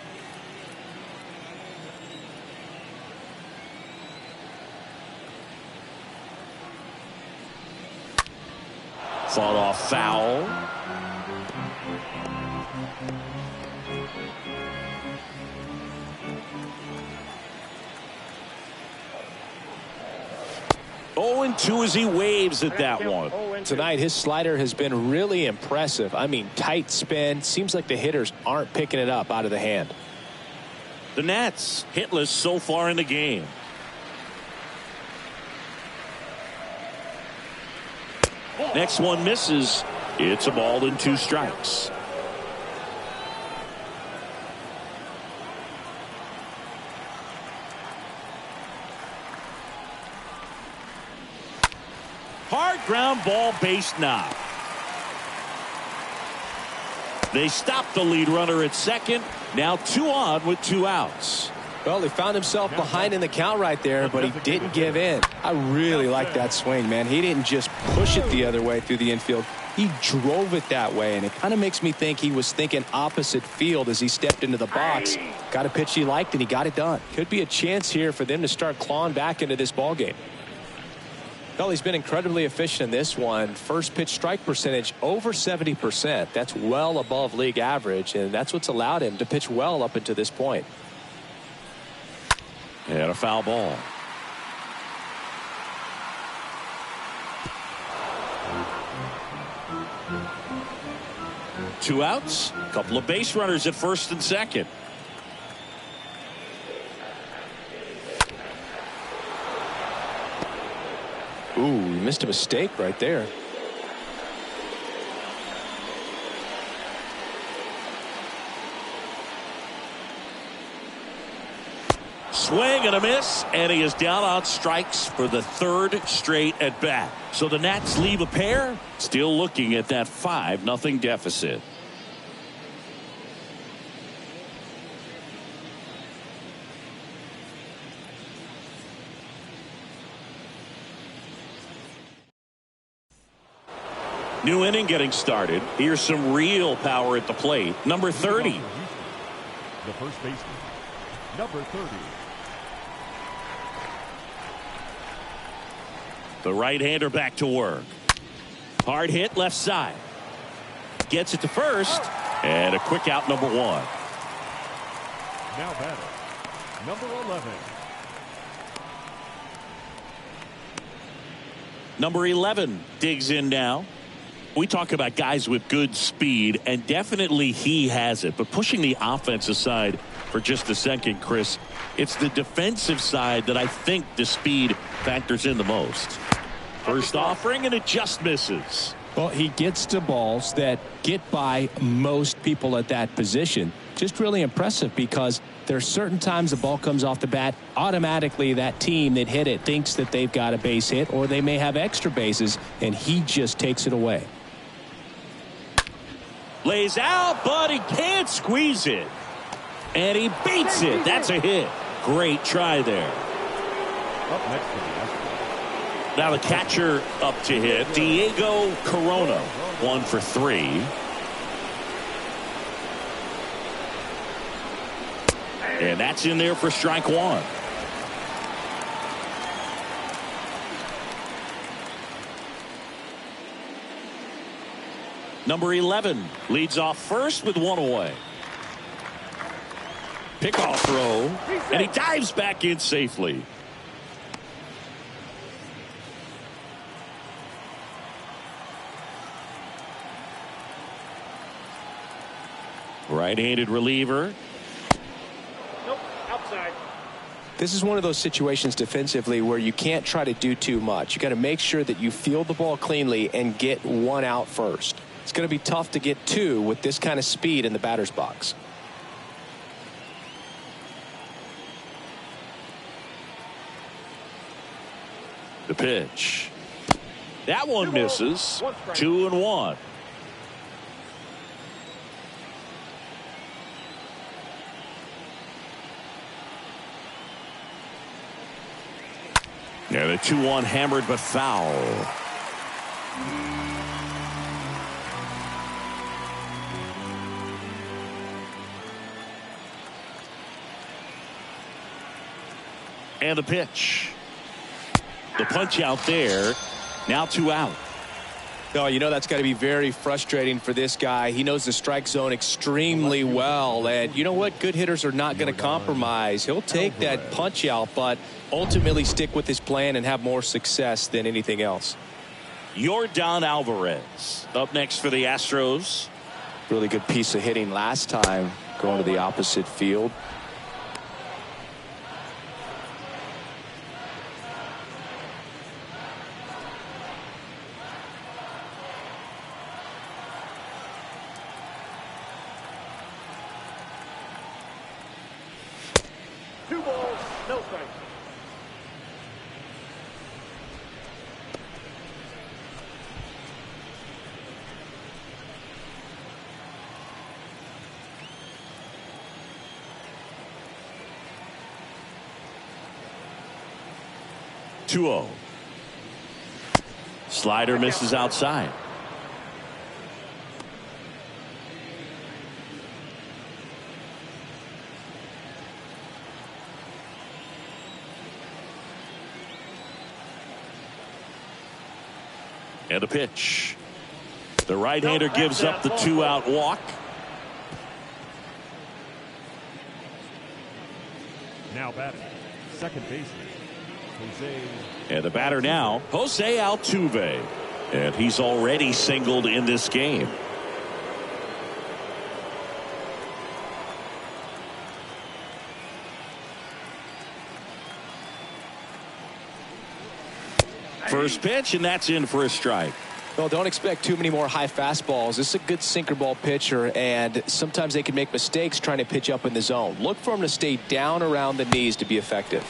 Fought off foul. Oh, and 2 as he waves at that one. Tonight, his slider has been really impressive. I mean, tight spin. Seems like the hitters aren't picking it up out of the hand. The Nats hitless so far in the game. Next one misses. It's a ball and 2 strikes. Hard ground ball, base knock. They stopped the lead runner at second. Now 2 on with 2 outs. Well, he found himself behind in the count right there, but he didn't give in. I really like that swing, man. He didn't just push it the other way through the infield. He drove it that way, and it kind of makes me think he was thinking opposite field as he stepped into the box. Got a pitch he liked, and he got it done. Could be a chance here for them to start clawing back into this ball game. Well, he's been incredibly efficient in this one. First pitch strike percentage over 70%. That's well above league average, and that's what's allowed him to pitch well up until this point. And a foul ball. Two outs. A couple of base runners at first and second. Ooh, he missed a mistake right there. Swing and a miss, and he is down on strikes for the 3rd straight at bat. So the Nats leave a pair, still looking at that 5-0 deficit. New inning getting started. Here's some real power at the plate. Number 30. The first baseman, number 30. The right-hander back to work. Hard hit left side. Gets it to first. And a quick out, number 1. Now batting, number 11. Number 11 digs in now. We talk about guys with good speed, and definitely he has it. But pushing the offense aside for just a second, Chris, it's the defensive side that I think the speed factors in the most. First offering, and it just misses. Well, he gets to balls that get by most people at that position. Just really impressive because there are certain times the ball comes off the bat, automatically that team that hit it thinks that they've got a base hit, or they may have extra bases, and he just takes it away. Lays out, but he can't squeeze it. And he beats it. That's a hit. Great try there. Up next to the Astros. Now the catcher up to hit. Diego Corona, 1 for 3. And that's in there for strike 1. Number 11 leads off first with 1 away. Pickoff throw, and he dives back in safely. Right-handed reliever. Nope, outside. This is one of those situations defensively where you can't try to do too much. You got to make sure that you field the ball cleanly and get 1 out first. It's going to be tough to get 2 with this kind of speed in the batter's box. The pitch. That one misses. 2-1. Yeah, the 2-1 hammered but foul. And the pitch. The punch out there. Now 2 out. No, you know that's got to be very frustrating for this guy. He knows the strike zone extremely well. And you know what? Good hitters are not going to compromise. He'll take that punch out, but ultimately stick with his plan and have more success than anything else. Yordan Alvarez up next for the Astros. Really good piece of hitting last time, going to the opposite field. No strikes. Two-0. Slider misses outside. And a pitch. The right-hander gives up the 2-out walk. Now batting, second baseman, Jose. And the batter now, Jose Altuve. And he's already singled in this game. First pitch, and that's in for a strike. Well, don't expect too many more high fastballs. This is a good sinker ball pitcher, and sometimes they can make mistakes trying to pitch up in the zone. Look for him to stay down around the knees to be effective.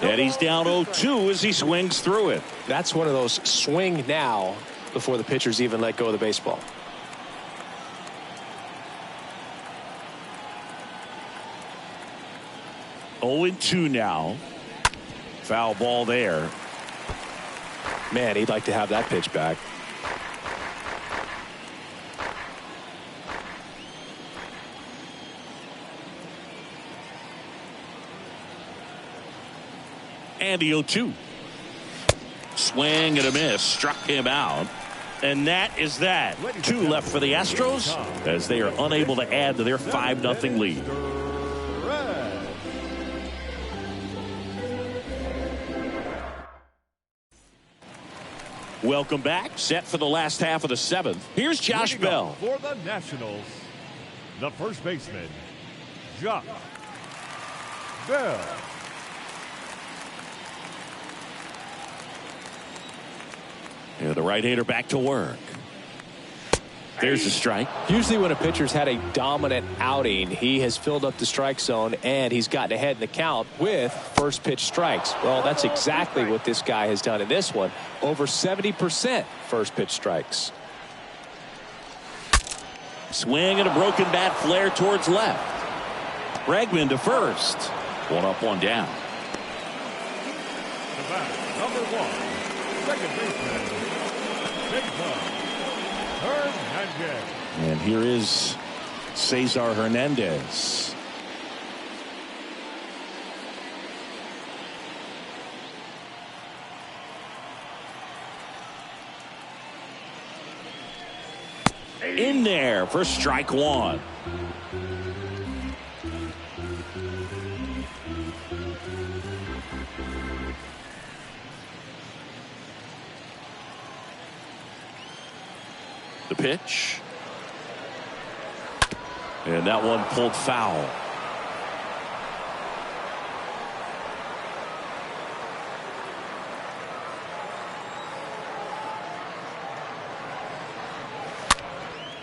And he's down 0-2 as he swings through it. That's one of those swing now before the pitchers even let go of the baseball. Oh, 0-2 now. Foul ball there. Man, he'd like to have that pitch back. And the 0-2. Swing and a miss. Struck him out. And that is that. 2 left for the Astros as they are unable to add to their 5-0 lead. Welcome back. Set for the last half of the 7th. Here's Josh Bell. For the Nationals, the first baseman, Josh Bell. And the right-hander back to work. There's the strike. Usually when a pitcher's had a dominant outing, he has filled up the strike zone and he's gotten ahead in the count with first pitch strikes. Well, that's exactly what this guy has done in this one. Over 70% first pitch strikes. Swing and a broken bat flare towards left. Bregman to first. 1 up, 1 down. The batter, number 1, second baseman, Cesar Hernandez. And here is Cesar Hernandez. In there for strike 1. The pitch. And that one pulled foul.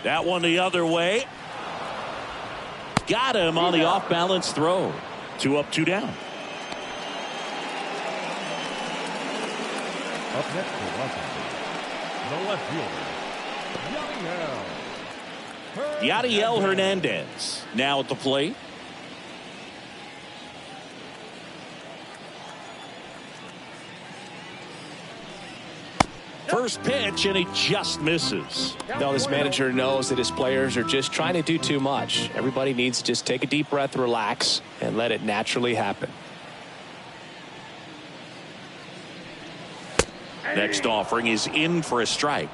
That one the other way. Got him on the off-balance throw. 2 up, 2 down. Up next for Washington, the left fielder, Yadiel Hernandez now at the plate. First pitch, and he just misses. Now this manager knows that his players are just trying to do too much. Everybody needs to just take a deep breath, relax, and let it naturally happen. Next offering is in for a strike.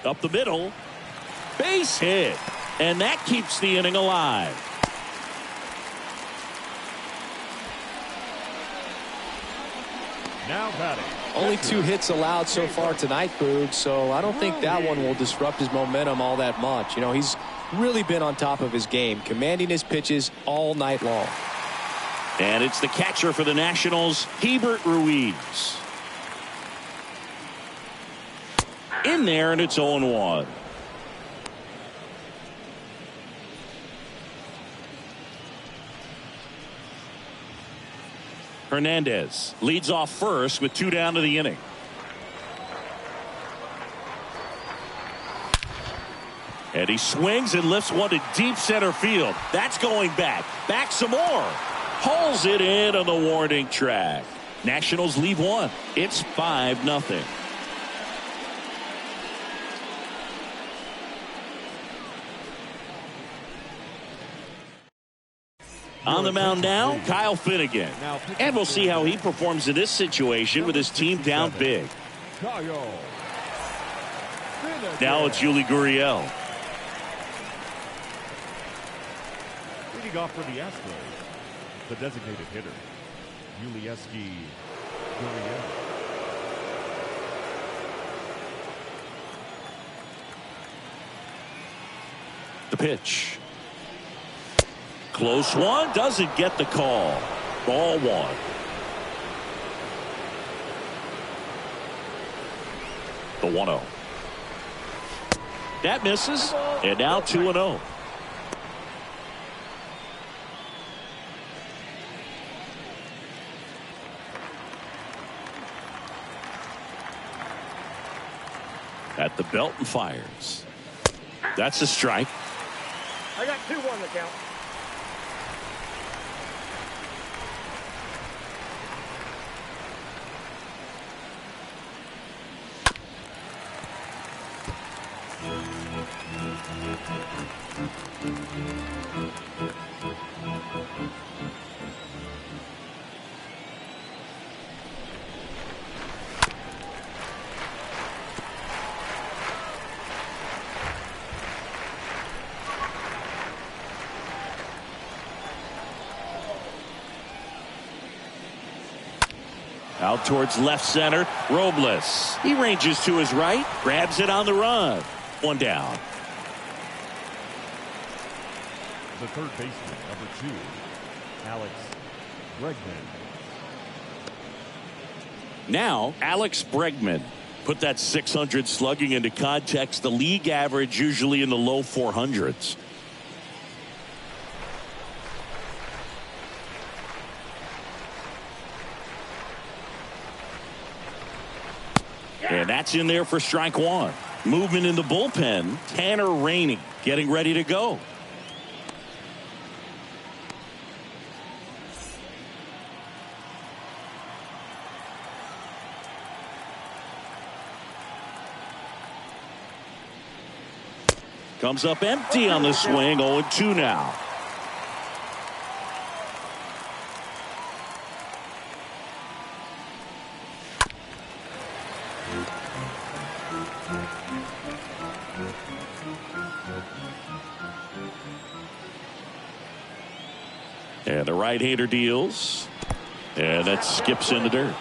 Up the middle. Base hit. And that keeps the inning alive. Now batting. Only 2 hits allowed so far tonight, Boog, so I don't think that one will disrupt his momentum all that much. You know, he's really been on top of his game, commanding his pitches all night long. And it's the catcher for the Nationals, Hebert Ruiz. In there, and it's 0-1. Hernandez leads off first with 2 down to the inning. And he swings and lifts one to deep center field. That's going back. Back some more. Hauls it in on the warning track. Nationals leave 1. It's 5-0. On the mound now, Kyle Finnegan. And we'll see how he performs in this situation with his team down big. Now it's Yuli Gurriel. Leading off for the Astros, the designated hitter, Yuli Gurriel. The pitch. Close one, doesn't get the call. Ball 1. The 1-0. That misses, and now 2-0. At the belt and fires. That's a strike. I got 2-1 to count. Out towards left center. Robles. He ranges to his right. Grabs it on the run. 1 down. The third baseman, number 2, Alex Bregman. Now, Alex Bregman. Put that 600 slugging into context. The league average usually in the low 400s. And that's in there for strike 1. Movement in the bullpen. Tanner Rainey getting ready to go. Comes up empty on the swing. 0-2 now. And the right-hander deals. And that skips in the dirt.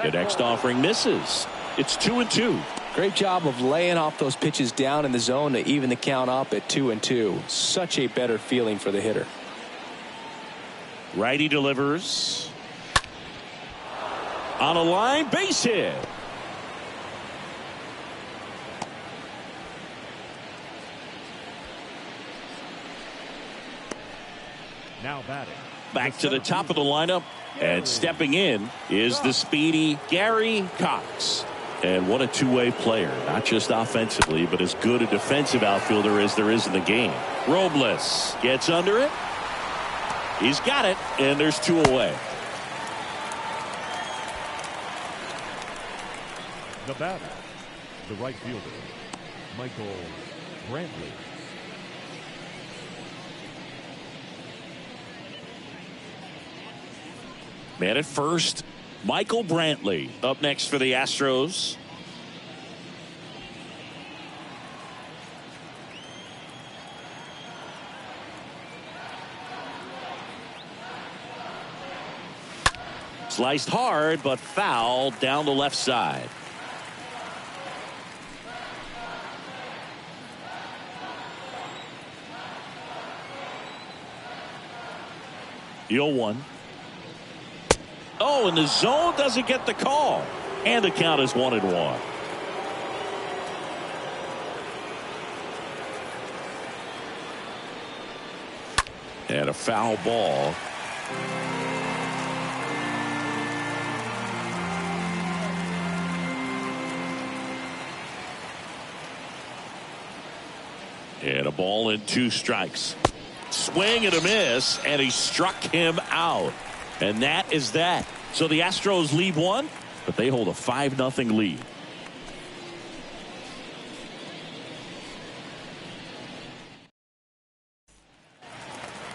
The next offering misses. It's 2-2. Great job of laying off those pitches down in the zone to even the count up at 2-2. Such a better feeling for the hitter. Righty delivers. On a line, base hit. Now batting. Back to the top of the lineup. And stepping in is the speedy Gary Cox. And what a two-way player. Not just offensively, but as good a defensive outfielder as there is in the game. Robles gets under it. He's got it. And there's 2 away. The batter, the right fielder, Brantley. Man at first, Michael Brantley up next for the Astros. Sliced hard, but foul down the left side. The 0-1. Oh, and the zone doesn't get the call. And the count is 1-1. And a foul ball. And a ball and 2 strikes. Swing and a miss, and he struck him out. And that is that. So the Astros lead 1, but they hold a 5-0 lead.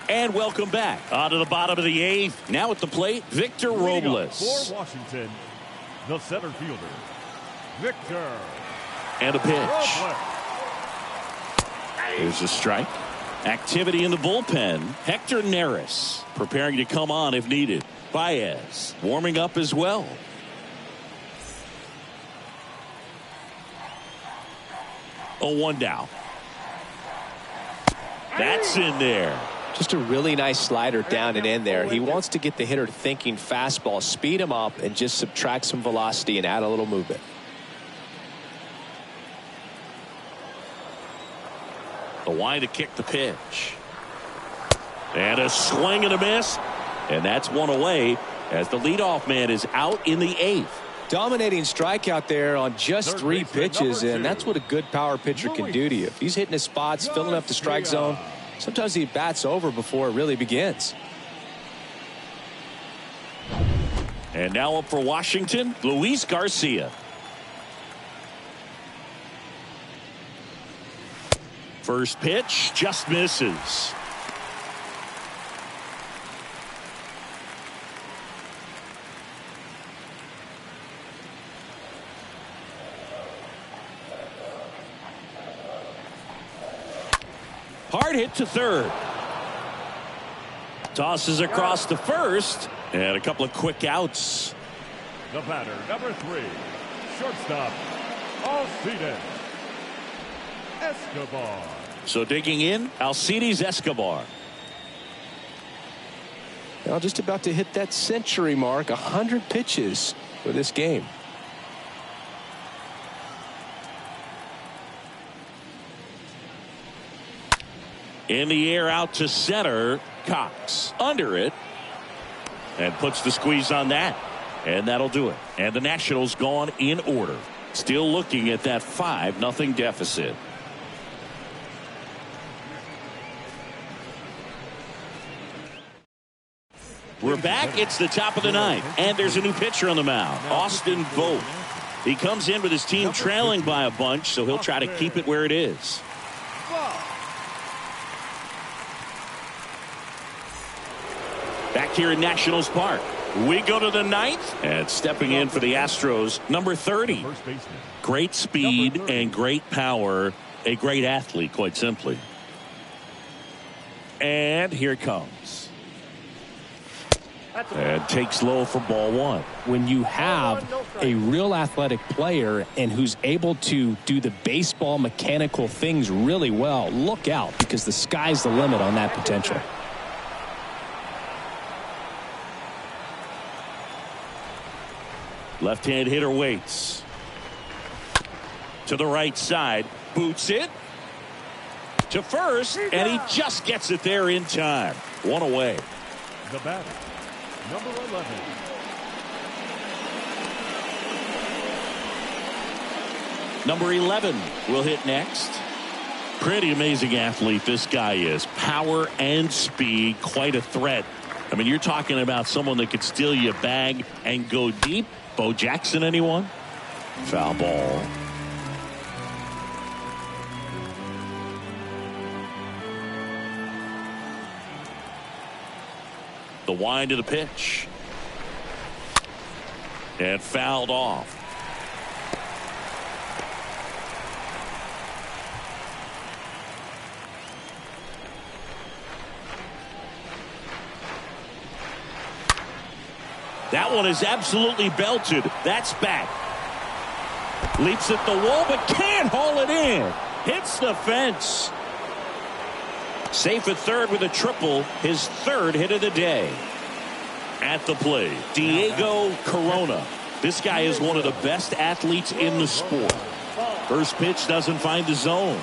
And welcome back. On to the bottom of the 8th. Now at the plate, Victor Robles. For Washington, the center fielder, Victor. And a pitch. Robles. There's a strike. Activity in the bullpen. Hector Neris preparing to come on if needed. Baez warming up as well. Oh, 1 down. That's in there. Just a really nice slider down and in there. He wants to get the hitter thinking fastball, speed him up, and just subtract some velocity and add a little movement. The wind to kick the pitch. And a swing and a miss. And that's 1 away as the leadoff man is out in the 8th. Dominating strikeout there on just 3 pitches, and that's what a good power pitcher can do to you. If he's hitting his spots, filling up the strike zone, sometimes he bats over before it really begins. And now up for Washington, Luis Garcia. First pitch just misses. Hard hit to third. Tosses across to first. And a couple of quick outs. The batter, number 3, shortstop, Altuve. Escobar. So digging in, Alcides Escobar. Now just about to hit that century mark, 100 pitches for this game. In the air out to center. Cox under it. And puts the squeeze on that. And that'll do it. And the Nationals gone in order. Still looking at that 5-0 deficit. We're back. It's the top of the 9th. And there's a new pitcher on the mound. Austin Vogt. He comes in with his team trailing by a bunch, so he'll try to keep it where it is. Back here in Nationals Park. We go to the 9th. And stepping in for the Astros, number 30. Great speed and great power. A great athlete, quite simply. And here it comes. And takes low for ball 1. When you have a real athletic player and who's able to do the baseball mechanical things really well, look out, because the sky's the limit on that potential. Left-hand hitter waits. To the right side. Boots it. To first. And he just gets it there in time. 1 away. The batter, number 11. Number 11 will hit next. Pretty amazing athlete this guy is. Power and speed. Quite a threat. I mean, you're talking about someone that could steal you a bag and go deep. Bo Jackson, anyone? Foul ball. The wind of the pitch. And fouled off. That one is absolutely belted. That's back. Leaps at the wall, but can't haul it in. Hits the fence. Safe at third with a triple. His third hit of the day. At the plate, Diego Corona. This guy is one of the best athletes in the sport. First pitch doesn't find the zone.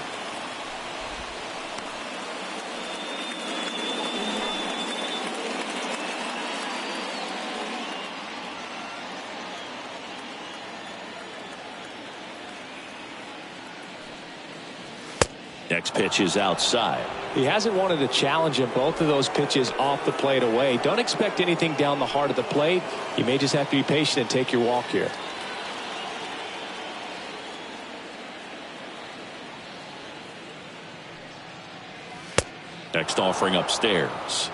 Next pitch is outside. He hasn't wanted to challenge him. Both of those pitches off the plate away. Don't expect anything down the heart of the plate. You may just have to be patient and take your walk here. Next offering upstairs.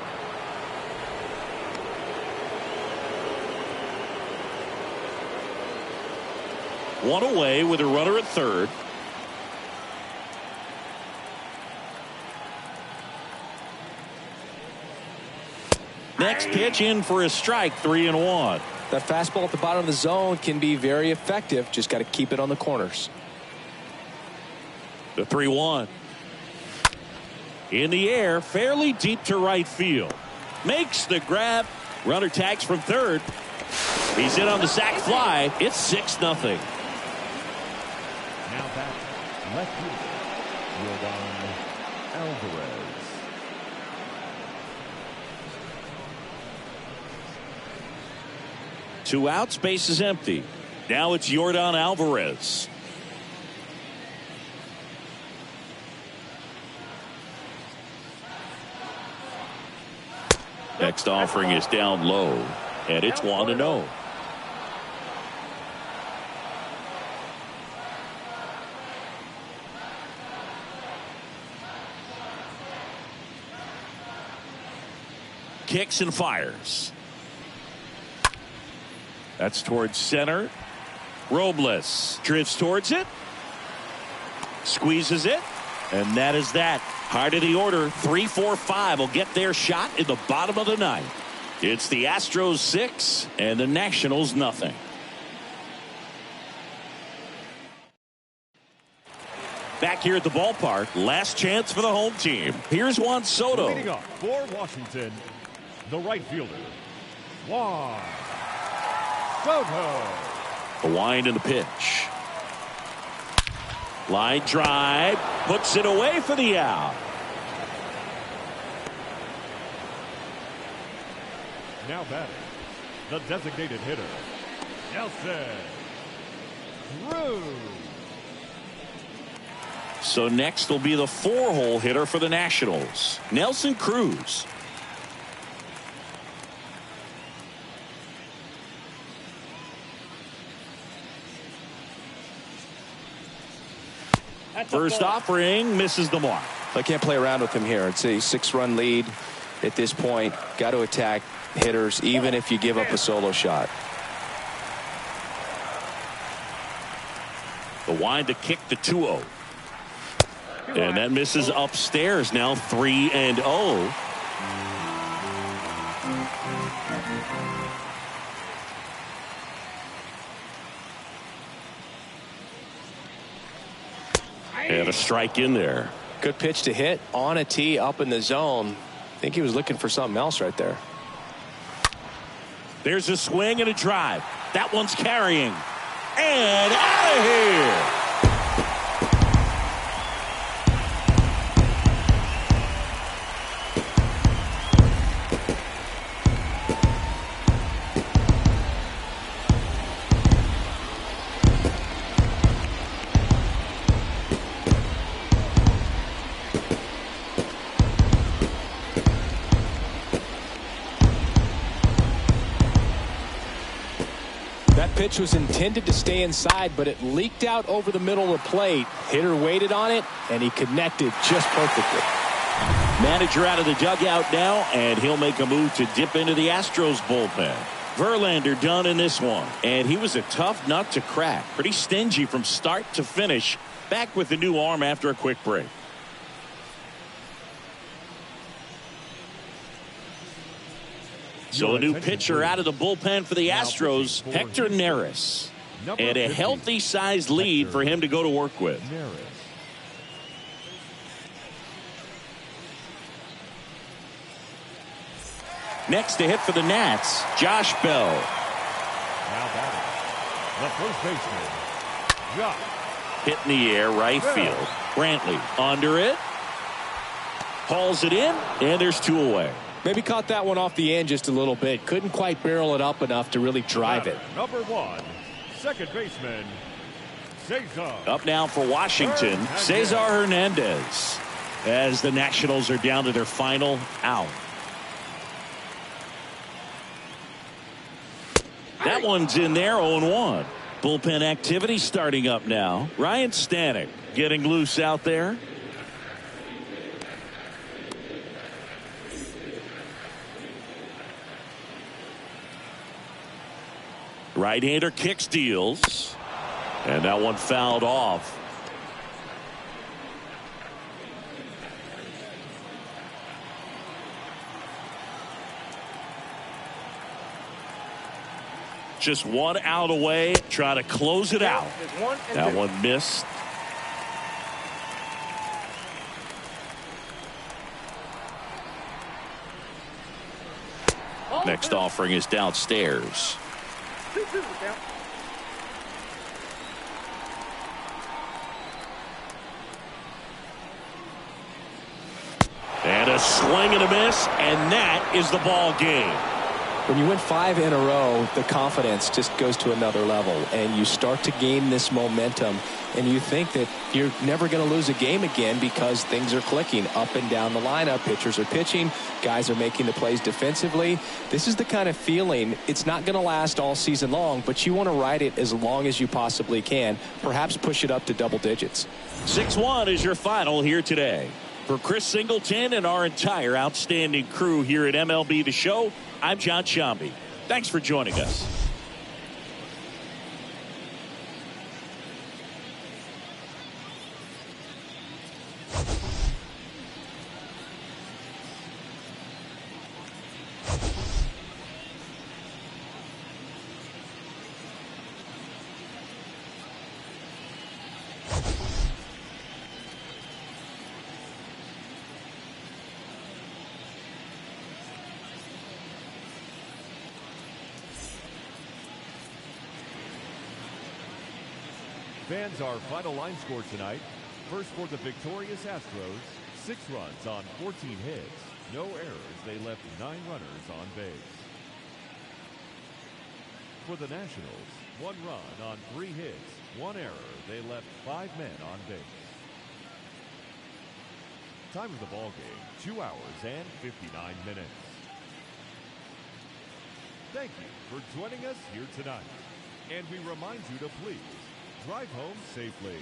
One away with a runner at third. Next pitch in for a strike, 3-1. That fastball at the bottom of the zone can be very effective. Just got to keep it on the corners. The 3-1. In the air, fairly deep to right field. Makes the grab. Runner tags from third. He's in on the sac fly. It's 6-0. Now back, left fielder, Alvarez. Two outs, base is empty. Now it's Yordan Alvarez. Next offering is down low, and it's 1-0. Kicks and fires. That's towards center. Robles drifts towards it. Squeezes it. And that is that. Heart of the order. 3-4-5 will get their shot in the bottom of the ninth. It's the Astros 6 and the Nationals nothing. Back here at the ballpark. Last chance for the home team. Here's Juan Soto. Leading up for Washington, the right fielder, Juan Soto. The wind and the pitch. Line drive. Puts it away for the out. Now batting, the designated hitter, Nelson Cruz. So next will be the 4-hole hitter for the Nationals, Nelson Cruz. First offering misses the mark. I can't play around with him here. It's a 6-run lead at this point. Got to attack hitters even if you give up a solo shot. The wind to kick the 2-0. And that misses upstairs. Now 3-0. And a strike in there. Good pitch to hit on a tee up in the zone. I think he was looking for something else right there. There's a swing and a drive. That one's carrying. And out of here. pitch was intended to stay inside, but it leaked out over the middle of the plate. Hitter waited on it, and he connected just perfectly. Manager out of the dugout now, and he'll make a move to dip into the Astros bullpen. Verlander done in this one, and he was a tough nut to crack. Pretty stingy from start to finish. Back with the new arm after a quick break. So a new pitcher out of the bullpen for the Astros, Hector Neris. And a healthy sized lead for him to go to work with. Next to hit for the Nats, Josh Bell. Now batting, the first baseman, Josh. Hit in the air, right field. Brantley under it. Hauls it in, and there's 2 away. Maybe caught that one off the end just a little bit. Couldn't quite barrel it up enough to really drive it. Number 1, second baseman, Cesar. Up now for Washington, Cesar Hernandez. As the Nationals are down to their final out. That one's in there, 0-1. Bullpen activity starting up now. Ryan Stanek getting loose out there. Right-hander kicks, deals, and that one fouled off. Just 1 out away. Try to close it out. That one missed. Next offering is downstairs. And a swing and a miss, and that is the ball game. When you win 5 in a row, the confidence just goes to another level, and you start to gain this momentum, and you think that you're never going to lose a game again because things are clicking up and down the lineup. Pitchers are pitching, guys are making the plays defensively. This is the kind of feeling, it's not going to last all season long, but you want to ride it as long as you possibly can, perhaps push it up to double digits. 6-1 is your final here today. For Chris Singleton and our entire outstanding crew here at MLB The Show, I'm John Sciambi. Thanks for joining us. Fans, our final line score tonight. First for the victorious Astros, 6 runs on 14 hits. No errors. They left 9 runners on base. For the Nationals, 1 run on 3 hits. 1 error. They left 5 men on base. Time of the ball game, 2 hours and 59 minutes. Thank you for joining us here tonight. And we remind you to please drive home safely.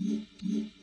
you.